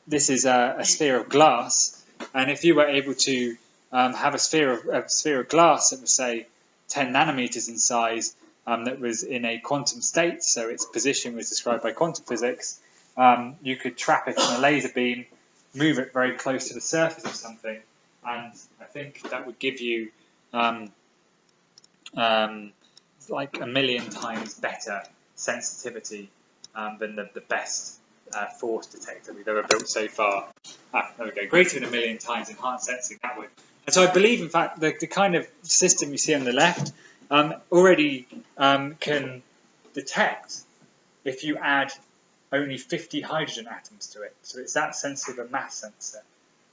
this is a sphere of glass, and if you were able to have a sphere of glass that was, say, 10 nanometers in size, that was in a quantum state, so its position was described by quantum physics, you could trap it on a laser beam, move it very close to the surface of something, and I think that would give you like 1 million times better sensitivity than the best force detector we've ever built so far. There we go, greater than 1 million times enhanced sensing, that would. And so I believe, in fact, the kind of system you see on the left already can detect if you add only 50 hydrogen atoms to it. So it's that sensitive a mass sensor.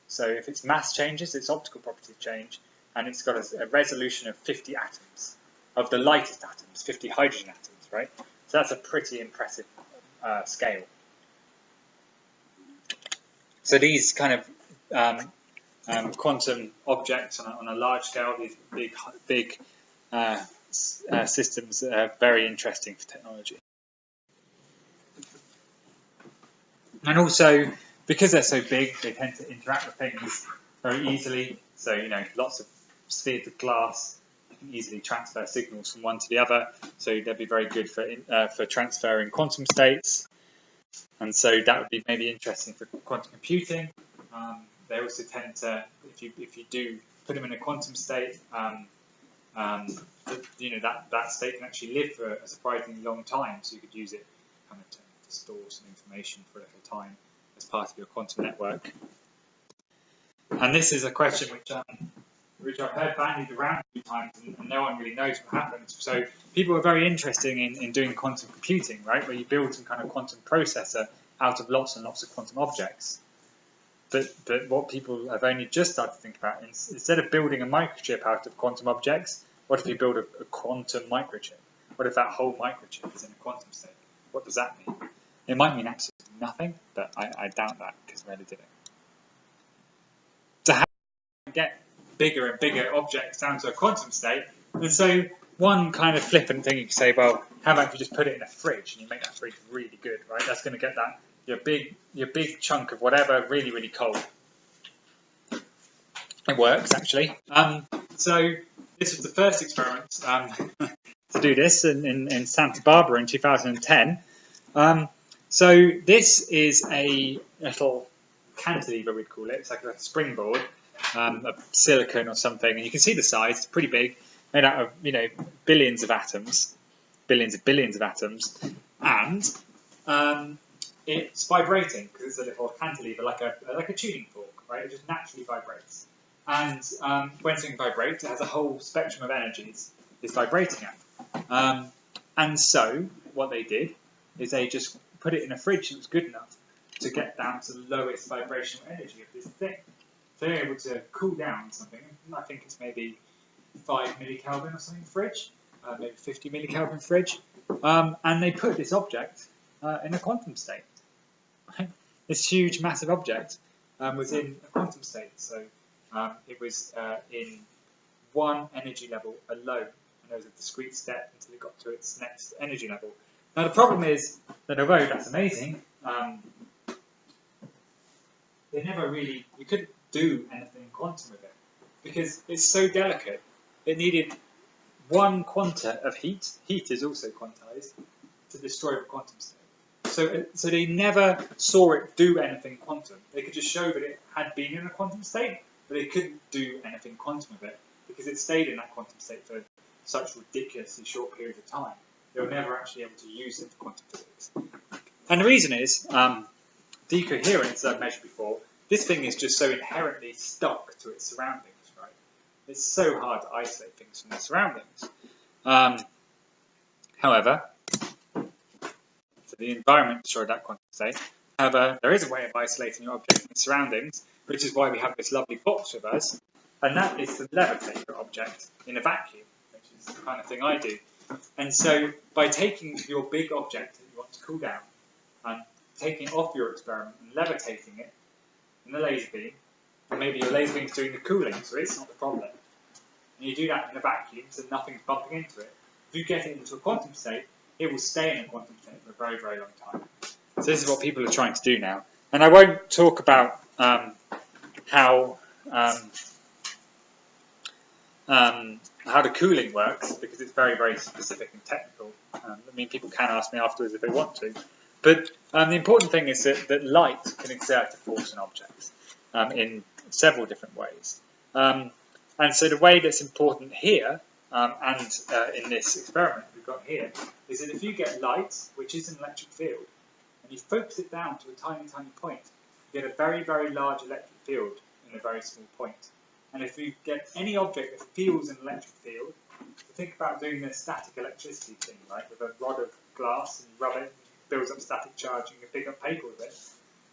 So if its mass changes, its optical properties change, and it's got a resolution of 50 atoms, of the lightest atoms, 50 hydrogen atoms, right? So that's a pretty impressive scale. So these kind of quantum objects on a large scale, these big systems are very interesting for technology. And also, because they're so big, they tend to interact with things very easily. So, lots of spheres of glass, you can easily transfer signals from one to the other. So they'd be very good for transferring quantum states. And so that would be maybe interesting for quantum computing. They also tend to, if you do put them in a quantum state, that state can actually live for a surprisingly long time. So you could use it kind of to store some information for a little time as part of your quantum network. And this is a question which I've heard bandied around a few times, and no one really knows what happens. So people are very interested in doing quantum computing, right, where you build some kind of quantum processor out of lots and lots of quantum objects. But what people have only just started to think about, instead of building a microchip out of quantum objects, what if you build a quantum microchip? What if that whole microchip is in a quantum state? What does that mean? It might mean absolutely nothing, but I doubt that because Rayleigh did it. To get bigger and bigger objects down to a quantum state, and so one kind of flippant thing you could say, well, how about if you just put it in a fridge and you make that fridge really good, right? That's going to get that your big chunk of whatever really, really cold. It works actually. So this was the first experiment to do this in Santa Barbara in 2010. So this is a little cantilever, we'd call it. It's like a springboard, of silicon or something, and you can see the size. It's pretty big, made out of billions of atoms, billions of atoms, and it's vibrating because it's a little cantilever, like a tuning fork, right? It just naturally vibrates, and when something vibrates, it has a whole spectrum of energies it's vibrating at. And so what they did is they just put it in a fridge that was good enough to get down to the lowest vibrational energy of this thing. So they're able to cool down something. I think it's maybe 5 millikelvin or something fridge, maybe 50 millikelvin fridge. And they put this object in a quantum state. Right? This huge, massive object was in a quantum state. So it was in one energy level alone. And there was a discrete step until it got to its next energy level. Now the problem is that although that's amazing, you couldn't do anything quantum with it because it's so delicate. It needed one quanta of heat. Heat is also quantized to destroy the quantum state. So they never saw it do anything quantum. They could just show that it had been in a quantum state, but they couldn't do anything quantum with it because it stayed in that quantum state for such ridiculously short periods of time. They were never actually able to use it for quantum physics. And the reason is, decoherence, I've mentioned before, this thing is just so inherently stuck to its surroundings, right? It's so hard to isolate things from their surroundings. However, so the environment destroyed that quantum state. However, there is a way of isolating your object from its surroundings, which is why we have this lovely box with us, and that is to levitate your object in a vacuum, which is the kind of thing I do. And so, by taking your big object that you want to cool down and taking it off your experiment and levitating it in the laser beam, and maybe your laser beam is doing the cooling, so it's not the problem, and you do that in a vacuum, so nothing's bumping into it. If you get it into a quantum state, it will stay in a quantum state for a very, very long time. So this is what people are trying to do now. And I won't talk about how the cooling works, because it's very, very specific and technical. I mean, people can ask me afterwards if they want to. But the important thing is that light can exert a force on objects in several different ways. And so the way that's important here, and in this experiment we've got here, is that if you get light, which is an electric field, and you focus it down to a tiny, tiny point, you get a very, very large electric field in a very small point. And if you get any object that feels an electric field, think about doing the static electricity thing, right? With a rod of glass and you rub it, it builds up static charge, and you can pick up paper with it.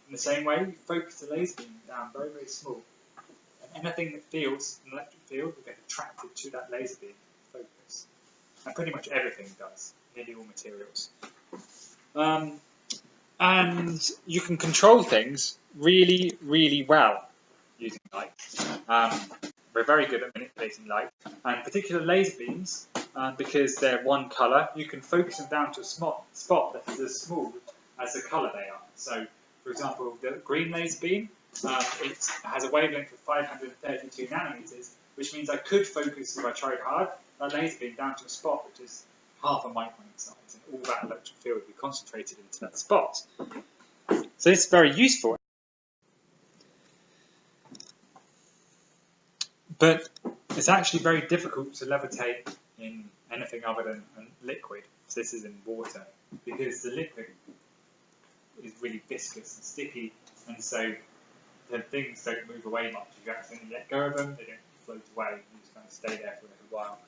In the same way, you focus the laser beam down very, very small, and anything that feels an electric field will get attracted to that laser beam focus. And pretty much everything does, nearly all materials. And you can control things really, really well using light. We're very good at manipulating light, and particular laser beams, because they're one colour, you can focus them down to a spot that is as small as the colour they are. So, for example, the green laser beam, it has a wavelength of 532 nanometers, which means I could focus, if I tried hard, that laser beam down to a spot which is half a micron in size, and all that electric field would be concentrated into that spot. So it's very useful. But it's actually very difficult to levitate in anything other than liquid. So this is in water, because the liquid is really viscous and sticky, and so the things don't move away much. If you accidentally let go of them, they don't float away. You just kind of stay there for a little while.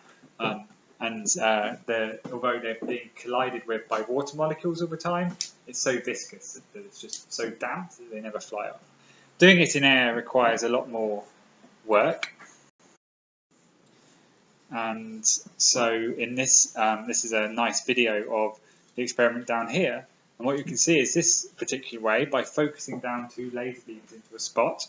Although they're being collided with by water molecules all the time, it's so viscous that it's just so damp that they never fly off. Doing it in air requires a lot more work. And so in this, this is a nice video of the experiment down here, And what you can see is this particular way, by focusing down 2 laser beams into a spot,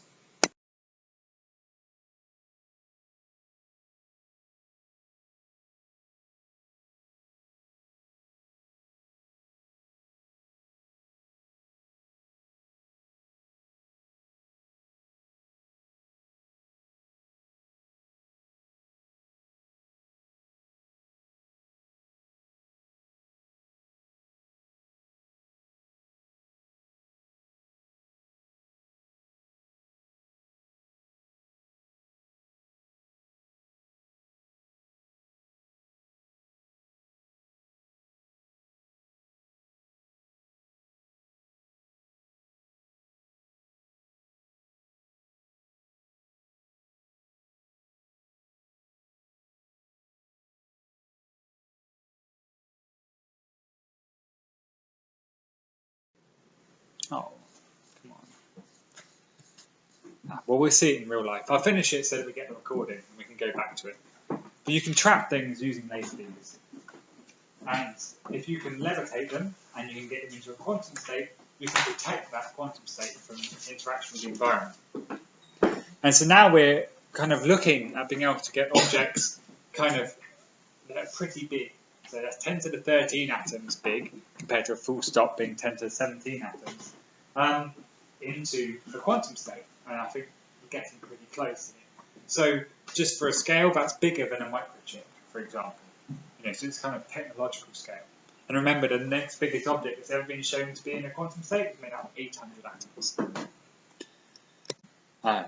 oh, come on. Well, we'll see it in real life. I'll finish it so that we get the recording and we can go back to it. But you can trap things using laser beams. And if you can levitate them and you can get them into a quantum state, you can detect that quantum state from interaction with the environment. And so now we're kind of looking at being able to get objects kind of that are pretty big. So that's 10 to the 13 atoms big, compared to a full stop being 10 to the 17 atoms, into the quantum state. And I think we're getting pretty close here. So just for a scale, that's bigger than a microchip, for example. So it's kind of technological scale. And remember, the next biggest object that's ever been shown to be in a quantum state is made out of 800 atoms.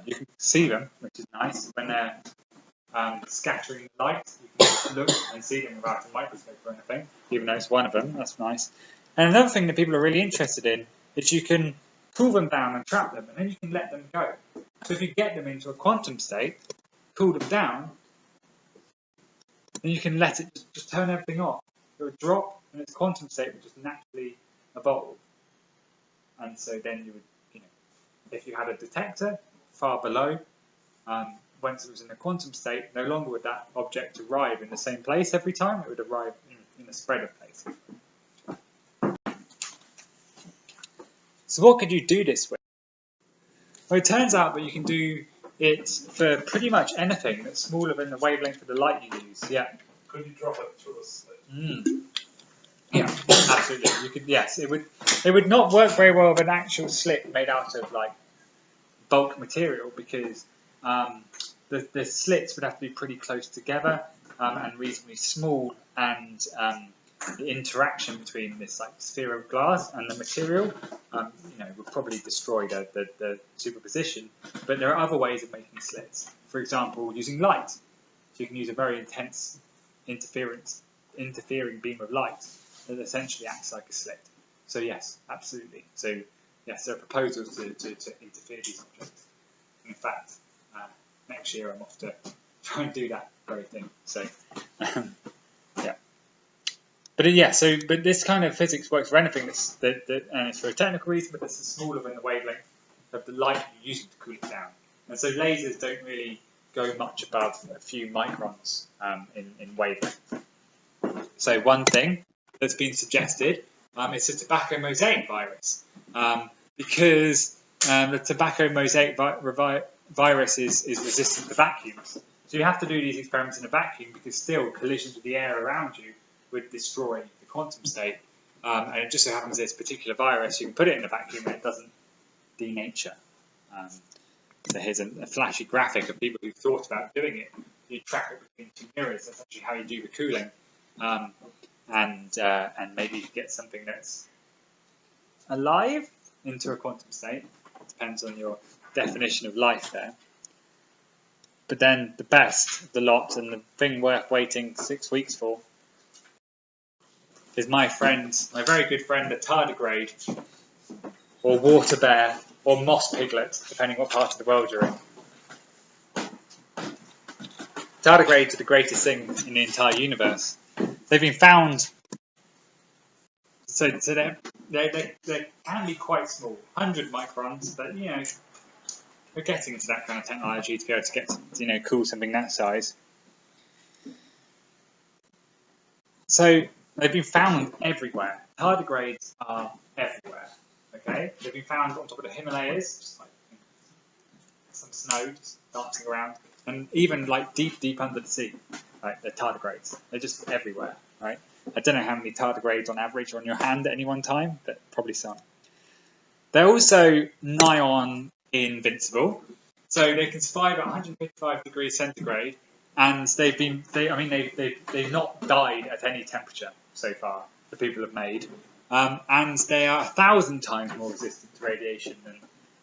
You can see them, which is nice. When they're scattering light, you can look and see them without a microscope or anything, even though it's one of them. That's nice. And another thing that people are really interested in is you can cool them down and trap them, and then you can let them go. So if you get them into a quantum state, cool them down, then you can let it just turn everything off. It would drop, and its quantum state would just naturally evolve. And so then you would, if you had a detector far below, once it was in a quantum state, no longer would that object arrive in the same place every time. It would arrive in a spread of places. So what could you do this with? Well, it turns out that you can do it for pretty much anything that's smaller than the wavelength of the light you use. Yeah. Could you drop it through a slit? Yeah, absolutely. You could. Yes, it would. It would not work very well with an actual slit made out of like bulk material, because the slits would have to be pretty close together and reasonably small, and the interaction between this like sphere of glass and the material, would probably destroy the superposition. But there are other ways of making slits. For example, using light. So you can use a very intense interfering beam of light that essentially acts like a slit. So yes, absolutely. So yes, there are proposals to interfere these objects. In fact, next year I'm off to try and do that very thing. So yeah. But this kind of physics works for anything and it's for a technical reason, but this is smaller than the wavelength of the light you're using to cool it down. And so lasers don't really go much above a few microns in wavelength. So one thing that's been suggested is a tobacco mosaic virus, because the tobacco mosaic virus is resistant to vacuums. So you have to do these experiments in a vacuum, because still collisions with the air around you would destroy the quantum state. And it just so happens this particular virus, you can put it in a vacuum and it doesn't denature. So here's a flashy graphic of people who've thought about doing it. You trap it between two mirrors. That's actually how you do the cooling. And maybe you get something that's alive into a quantum state. It depends on your definition of life there. But then the best of the lot, and the thing worth waiting 6 weeks for, is my very good friend, the tardigrade, or water bear, or moss piglet, depending what part of the world you're in. Tardigrades are the greatest thing in the entire universe. They've been found, so they can be quite small, 100 microns, but we're getting into that kind of technology to be able to get cool something that size. So They've been found everywhere. Tardigrades are everywhere. Okay, they've been found on top of the Himalayas, just like some snow just dancing around, and even like deep under the sea. Right, they're tardigrades. They're just everywhere. Right. I don't know how many tardigrades on average are on your hand at any one time, but probably some. They're also nigh on invincible, so they can survive at 155 degrees centigrade, and they've not died at any temperature so far. The people have made, and they are 1,000 times more resistant to radiation than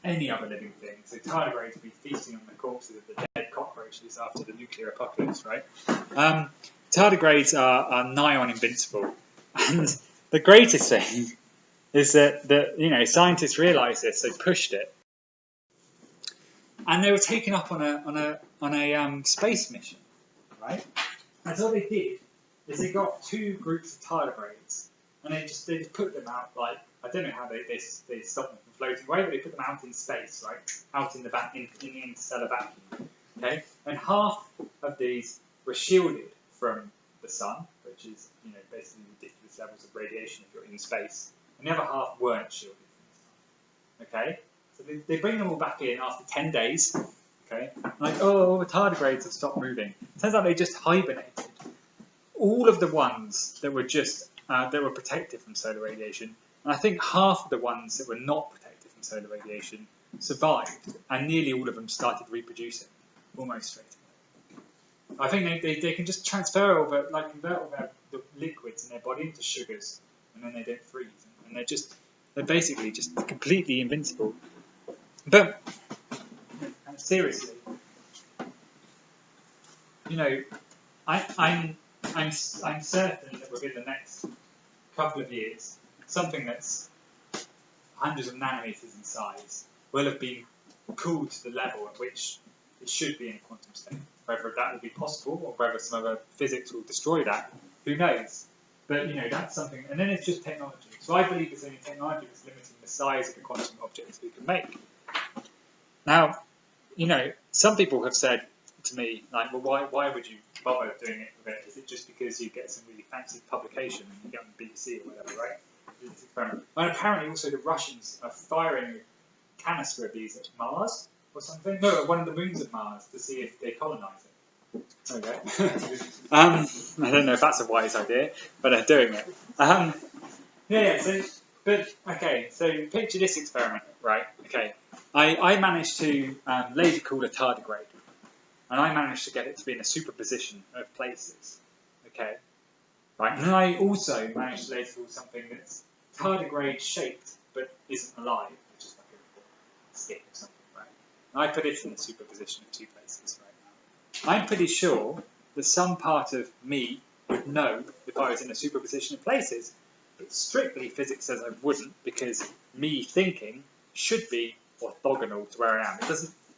any other living thing. So tardigrades will be feasting on the corpses of the dead cockroaches after the nuclear apocalypse, right? Tardigrades are nigh on invincible, and the greatest thing is that scientists realised this, they pushed it, and they were taken up on a space mission, right? And so what they did is they got two groups of tardigrades, and they just put them out, like, I don't know how they stopped them from floating away, but they put them out in space, right, out in the interstellar vacuum, okay? And half of these were shielded from the sun, which is basically ridiculous levels of radiation if you're in space. And the other half weren't shielded from the sun. Okay? So they bring them all back in after 10 days. Okay? Like, oh, the tardigrades have stopped moving. Turns out they just hibernated. All of the ones that were that were protected from solar radiation, and I think half of the ones that were not protected from solar radiation survived, and nearly all of them started reproducing almost straight away. I think they can just convert all the liquids in their body into sugars, and then they don't freeze, and they're basically just completely invincible. But seriously, I'm certain that within the next couple of years, something that's hundreds of nanometers in size will have been cooled to the level at which it should be in a quantum state. Whether that will be possible or whether some other physics will destroy that, who knows? But that's something, and then it's just technology. So I believe it's only technology that's limiting the size of the quantum objects we can make. Now, some people have said to me, like, well, why would you bother doing it with it? Is it just because you get some really fancy publication and you get on the BBC or whatever, right? This experiment. And apparently also the Russians are firing a canister of these at Mars or something. No, one of the moons of Mars to see if they colonise it. Okay. I don't know if that's a wise idea, but they're doing it. So picture this experiment, right? Okay. I managed to laser cool a tardigrade, and I managed to get it to be in a superposition of places. Okay. Right. And then I also managed to laser cool something that's tardigrade shaped but isn't alive, which is like a stick or something, right? And I put it in a superposition of two places, right? I'm pretty sure that some part of me would know if I was in a superposition of places, but strictly physics says I wouldn't, because me thinking should be orthogonal to where I am.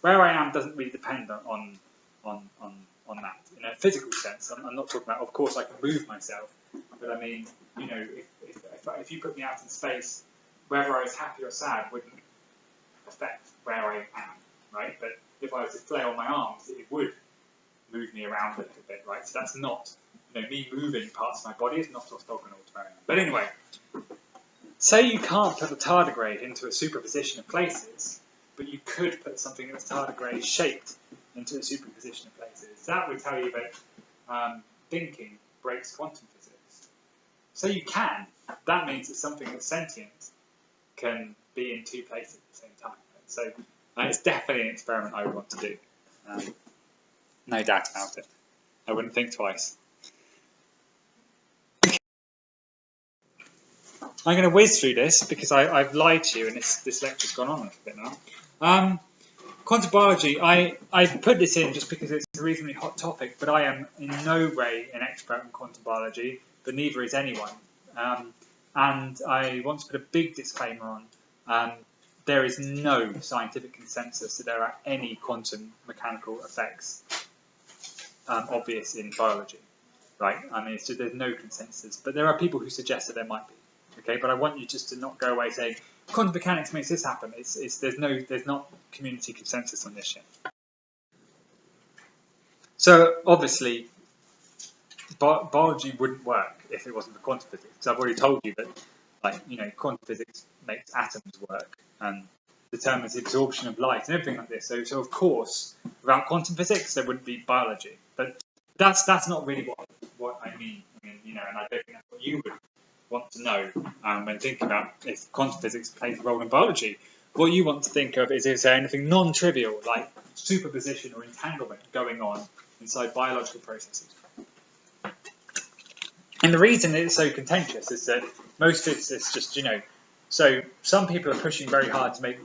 Where I am doesn't really depend on that in a physical sense. I'm not talking about, of course, I can move myself, but I mean, if you put me out in space, whether I was happy or sad wouldn't affect where I am, right? But if I was to flail my arms, it would move me around a little bit, right? So that's not, me moving parts of my body is not orthogonal to where I am. But anyway, say you can't put a tardigrade into a superposition of places, but you could put something that's tardigrade shaped into a superposition of places. That would tell you that thinking breaks quantum physics. So you can. That means that something that's sentient can be in two places at the same time. So it's definitely an experiment I would want to do. No doubt about it. I wouldn't think twice. I'm going to whiz through this because I've lied to you and this lecture's gone on a little bit now. Quantum biology, I put this in just because it's a reasonably hot topic, but I am in no way an expert in quantum biology, but neither is anyone. And I want to put a big disclaimer on. There is no scientific consensus that there are any quantum mechanical effects obvious in biology, right? I mean, there's no consensus, but there are people who suggest that there might be. Okay, but I want you just to not go away saying quantum mechanics makes this happen. There's not community consensus on this yet. So obviously, biology wouldn't work if it wasn't for quantum physics. Because I've already told you that, like, you know, quantum physics makes atoms work and determines the absorption of light and everything like this. So of course, without quantum physics, there wouldn't be biology. But that's not really what I mean. I mean, you know, and I don't think that's what you would want to know when thinking about if quantum physics plays a role in biology. What you want to think of is there anything non-trivial, like superposition or entanglement, going on inside biological processes. And the reason it's so contentious is that most physicists just, you know, so some people are pushing very hard to make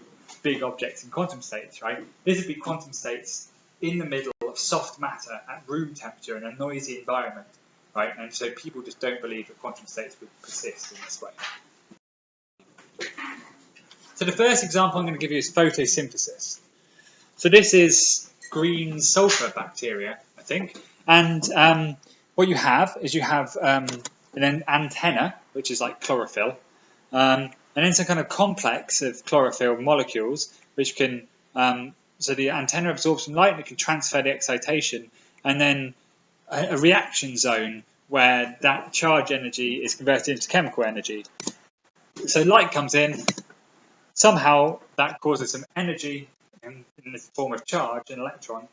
big objects in quantum states, right? These would be quantum states in the middle of soft matter at room temperature in a noisy environment, right? And so people just don't believe that quantum states would persist in this way. So the first example I'm going to give you is photosynthesis. So this is green sulfur bacteria, I think. And what you have is you have an antenna, which is like chlorophyll, and then some kind of complex of chlorophyll molecules, which can, so the antenna absorbs some light and it can transfer the excitation, and then a reaction zone where that charge energy is converted into chemical energy. So light comes in, somehow that causes some energy in the form of charge, an electron,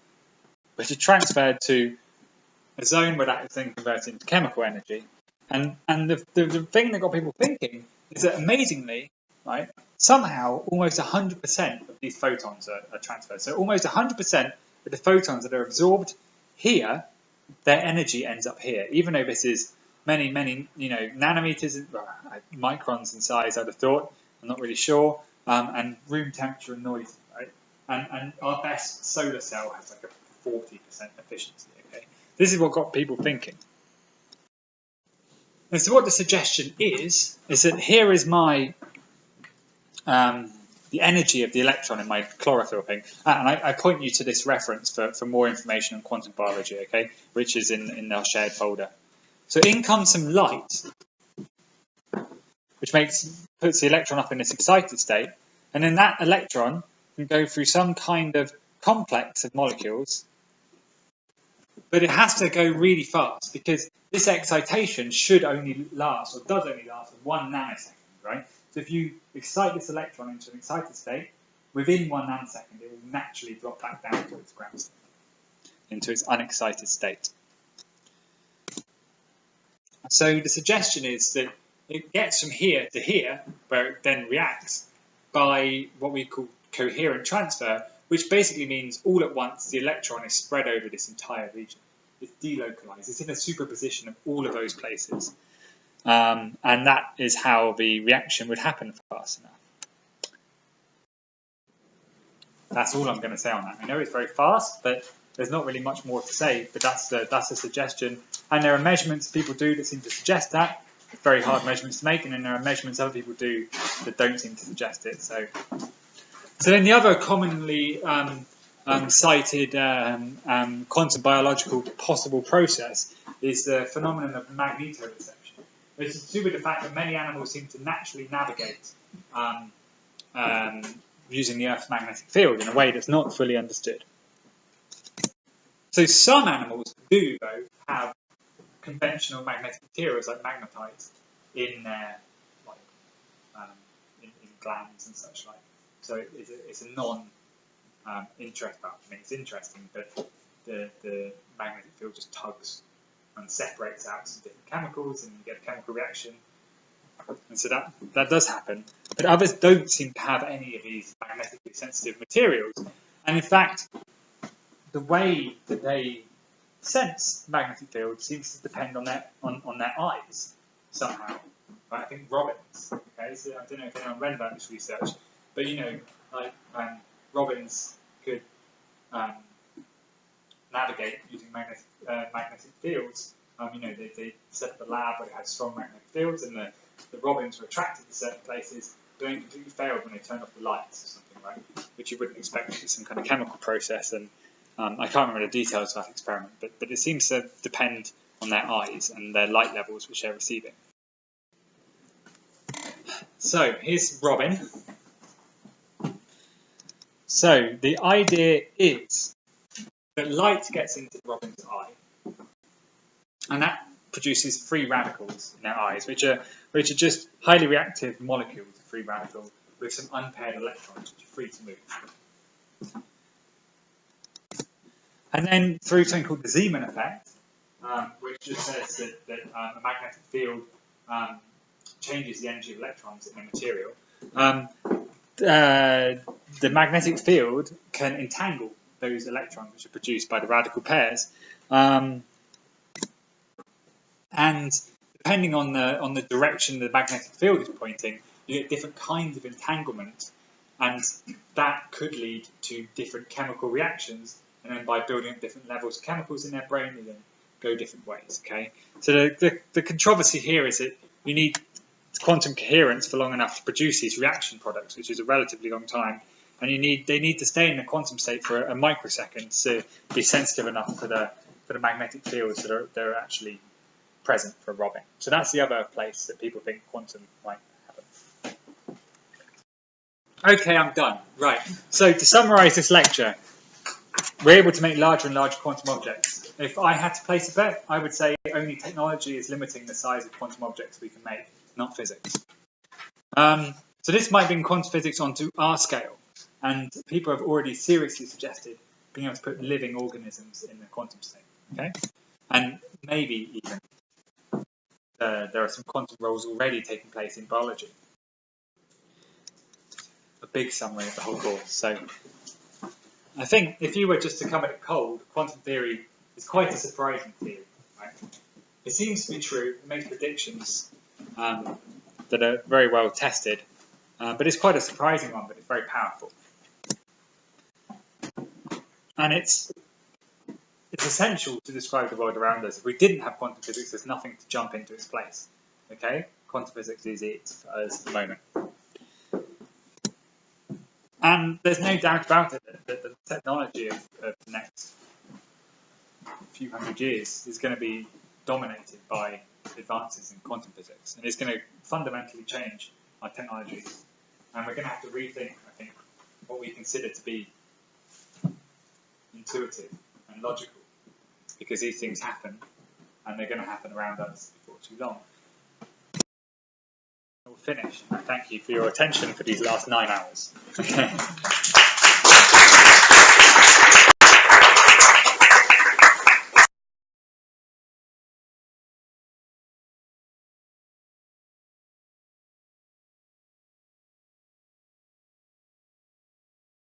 which is transferred to a zone where that is then converted into chemical energy. And the thing that got people thinking is that amazingly, right, somehow almost 100% of these photons are transferred. So almost 100% of the photons that are absorbed here, their energy ends up here, even though this is many, you know, nanometers, microns in size, I'd have thought. I'm not really sure. And room temperature and noise, right? And our best solar cell has like a 40% efficiency, okay? This is what got people thinking. And so what the suggestion is that here is my, the energy of the electron in my chlorophyll thing. And I point you to this reference for more information on quantum biology, okay? Which is in our shared folder. So in comes some light, which puts the electron up in this excited state, and then that electron can go through some kind of complex of molecules, but it has to go really fast because this excitation should only last, or does only last, for 1 nanosecond, right? So if you excite this electron into an excited state, within 1 nanosecond it will naturally drop back down to its ground state, into its unexcited state. So the suggestion is that it gets from here to here, where it then reacts, by what we call coherent transfer, which basically means all at once the electron is spread over this entire region. It's delocalized. It's in a superposition of all of those places. And that is how the reaction would happen fast enough. That's all I'm going to say on that. I know it's very fast, but there's not really much more to say, but that's a suggestion. And there are measurements people do that seem to suggest that. Very hard measurements to make, and then there are measurements other people do that don't seem to suggest it. So then the other commonly cited quantum biological possible process is the phenomenon of magnetoreception, which is to do with the fact that many animals seem to naturally navigate using the Earth's magnetic field in a way that's not fully understood. So some animals do, though, have conventional magnetic materials like magnetites in their in glands and such like. So it's a non-interest about me. It's interesting, but the magnetic field just tugs and separates out some different chemicals, and you get a chemical reaction. And so that does happen. But others don't seem to have any of these magnetically sensitive materials. And in fact, the way that they sense magnetic field seems to depend on their eyes somehow. Right? I think robins. Okay, so I don't know if anyone read about this research, but you know, like robins could navigate using magnetic fields. You know, they set up a lab where it had strong magnetic fields, and the robins were attracted to certain places, but then completely failed when they turned off the lights or something, right? Which you wouldn't expect to be some kind of chemical process. And I can't remember the details of that experiment, but it seems to depend on their eyes and their light levels which they're receiving. So here's Robin. So the idea is that light gets into Robin's eye, and that produces free radicals in their eyes, which are just highly reactive molecules of free radical with some unpaired electrons which are free to move. And then through something called the Zeeman effect, which just says that a magnetic field changes the energy of electrons in a material, the magnetic field can entangle those electrons which are produced by the radical pairs, and depending on the direction the magnetic field is pointing, you get different kinds of entanglement, and that could lead to different chemical reactions. And then by building up different levels of chemicals in their brain, they then go different ways. Okay, so the controversy here is that you need quantum coherence for long enough to produce these reaction products, which is a relatively long time, and they need to stay in the quantum state for a microsecond to be sensitive enough for the magnetic fields that are actually present for robbing. So that's the other place that people think quantum might happen. Okay, I'm done. Right. So to summarise this lecture, we're able to make larger and larger quantum objects. If I had to place a bet, I would say only technology is limiting the size of quantum objects we can make, not physics. So this might bring quantum physics onto our scale, and people have already seriously suggested being able to put living organisms in the quantum state. Okay, and maybe even there are some quantum roles already taking place in biology. A big summary of the whole course. So I think if you were just to come at it cold, quantum theory is quite a surprising theory. Right? It seems to be true. It makes predictions that are very well tested, but it's quite a surprising one, but it's very powerful. And it's essential to describe the world around us. If we didn't have quantum physics, there's nothing to jump into its place. Okay? Quantum physics is it for us at the moment. And there's no doubt about it that the technology of the next few hundred years is going to be dominated by advances in quantum physics, and it's going to fundamentally change our technologies. And we're going to have to rethink, I think, what we consider to be intuitive and logical, because these things happen, and they're going to happen around us before too long. We'll finish. Thank you for your attention for these last 9 hours.